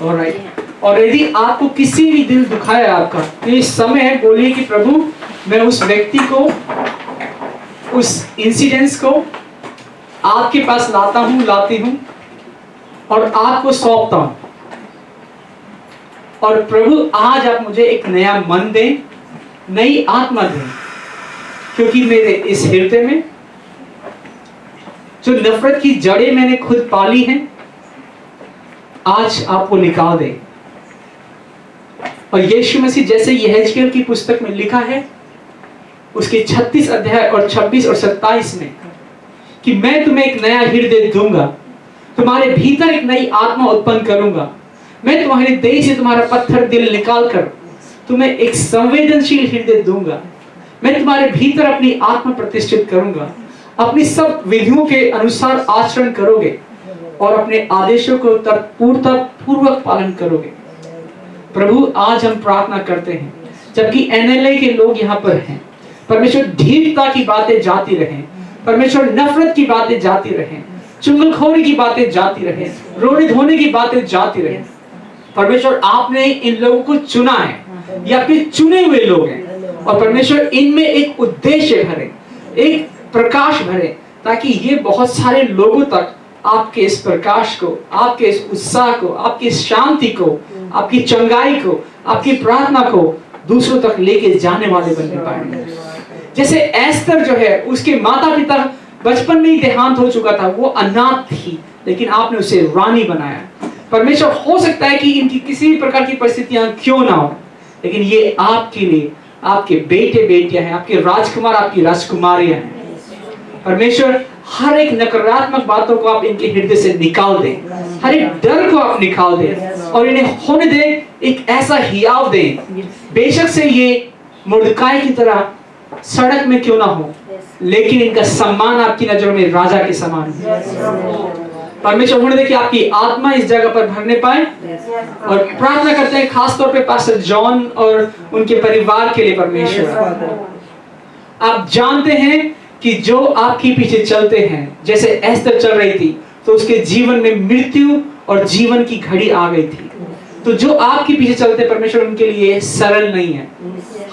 ऑलराइट। और यदि आपको किसी भी दिल दुखाया आपका, तो इस समय बोलिए कि प्रभु मैं उस व्यक्ति को, उस इंसिडेंस को आपके पास लाता हूं, लाती हूं और आपको सौंपता हूं। और प्रभु आज आप मुझे एक नया मन दें, नई आत्मा दें, क्योंकि मेरे इस हृदय में जो नफरत की जड़ें मैंने खुद पाली हैं, आज आप वो निकाल दें। और यीशु मसीह जैसे यहेजकेल की पुस्तक में लिखा है उसके 36 अध्याय और 26 और 27 में कि मैं तुम्हें एक नया हृदय दूंगा, तुम्हारे भीतर एक नई आत्मा उत्पन्न करूंगा, मैं तुम्हारे देह से तुम्हारा पत्थर दिल निकाल कर तुम्हें एक संवेदनशील हृदय दूंगा, मैं तुम्हारे भीतर अपनी आत्मा प्रतिष्ठित करूंगा, अपनी सब विधियों के अनुसार आचरण करोगे और अपने आदेशों को पूर्वक पालन करोगे। प्रभु आज हम प्रार्थना करते हैं, जबकि एनएलए के लोग यहाँ पर हैं, परमेश्वर ढीठता की बातें जाती रहें, परमेश्वर नफरत की बातें जाती रहें, चुगलखोरी की बातें जाती रहें, रोने धोने की बातें जाती रहें। परमेश्वर आपने इन लोगों को चुना है, ये आपके चुने हुए लोग हैं, और परमेश्वर इनमें एक उद्देश्य भरे, एक प्रकाश भरे, ताकि ये बहुत सारे लोगों तक आपके इस प्रकाश को, आपके इस उत्साह को, आपकी इस शांति को, आपकी चंगाई को, आपकी प्रार्थना को दूसरों तक लेके जाने वाले बनने पाए। जैसे एस्तर जो है, उसके माता पिता बचपन में ही देहांत हो चुका था, वो अनाथ थी, लेकिन आपने उसे रानी बनाया। परमेश्वर हो सकता है कि इनकी किसी भी प्रकार की परिस्थितियां क्यों ना हो, लेकिन ये आपके लिए, आपके बेटे बेटियां हैं, आपके राजकुमार, आपकी राजकुमारियां हैं। परमेश्वर हर एक नकारात्मक बातों को आप इनके हृदय से निकाल दें, हर एक डर को आप निकाल दें और इन्हें होने दें, एक ऐसा हियाव दें। बेशक से ये मुर्दकाई की तरह सड़क में क्यों ना हो, लेकिन इनका सम्मान आपकी नजरों में राजा के समान है। परमेश्वर होने दे कि आपकी आत्मा इस जगह पर भरने पाए, और प्रार्थना करते हैं खास तौर पे पास्टर जॉन और उनके परिवार के लिए। परमेश्वर आप जानते हैं कि जो आपके पीछे चलते हैं, जैसे एस्तर चल रही थी तो उसके जीवन में मृत्यु और जीवन की घड़ी आ गई थी, तो जो आपके पीछे चलते परमेश्वर उनके लिए सरल नहीं है।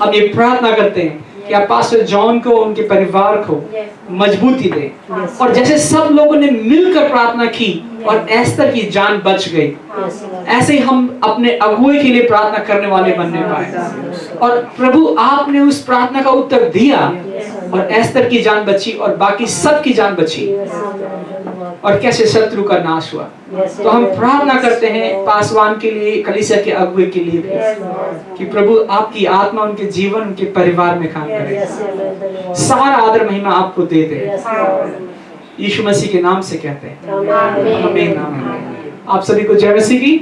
हम ये प्रार्थना करते हैं कि आप पास्टर जॉन को, उनके परिवार को मजबूती दे, और जैसे सब लोगों ने मिलकर प्रार्थना की और एस्तर की जान बच गई, ऐसे ही हम अपने अगुए के लिए प्रार्थना करने वाले बनने पाए। और प्रभु आपने उस प्रार्थना का उत्तर दिया और एस्तर की जान बची और बाकी सब की जान बची, और कैसे शत्रु का नाश हुआ। तो हम प्रार्थना करते हैं पासवान के लिए, कलीसिया के अगुए के लिए भी, कि प्रभु आपकी आत्मा उनके जीवन, उनके परिवार में काम करे। सारा आदर महिमा आपको दे दे, यीशु मसीह के नाम से कहते हैं, आमीन। आप सभी को जय मसीह की।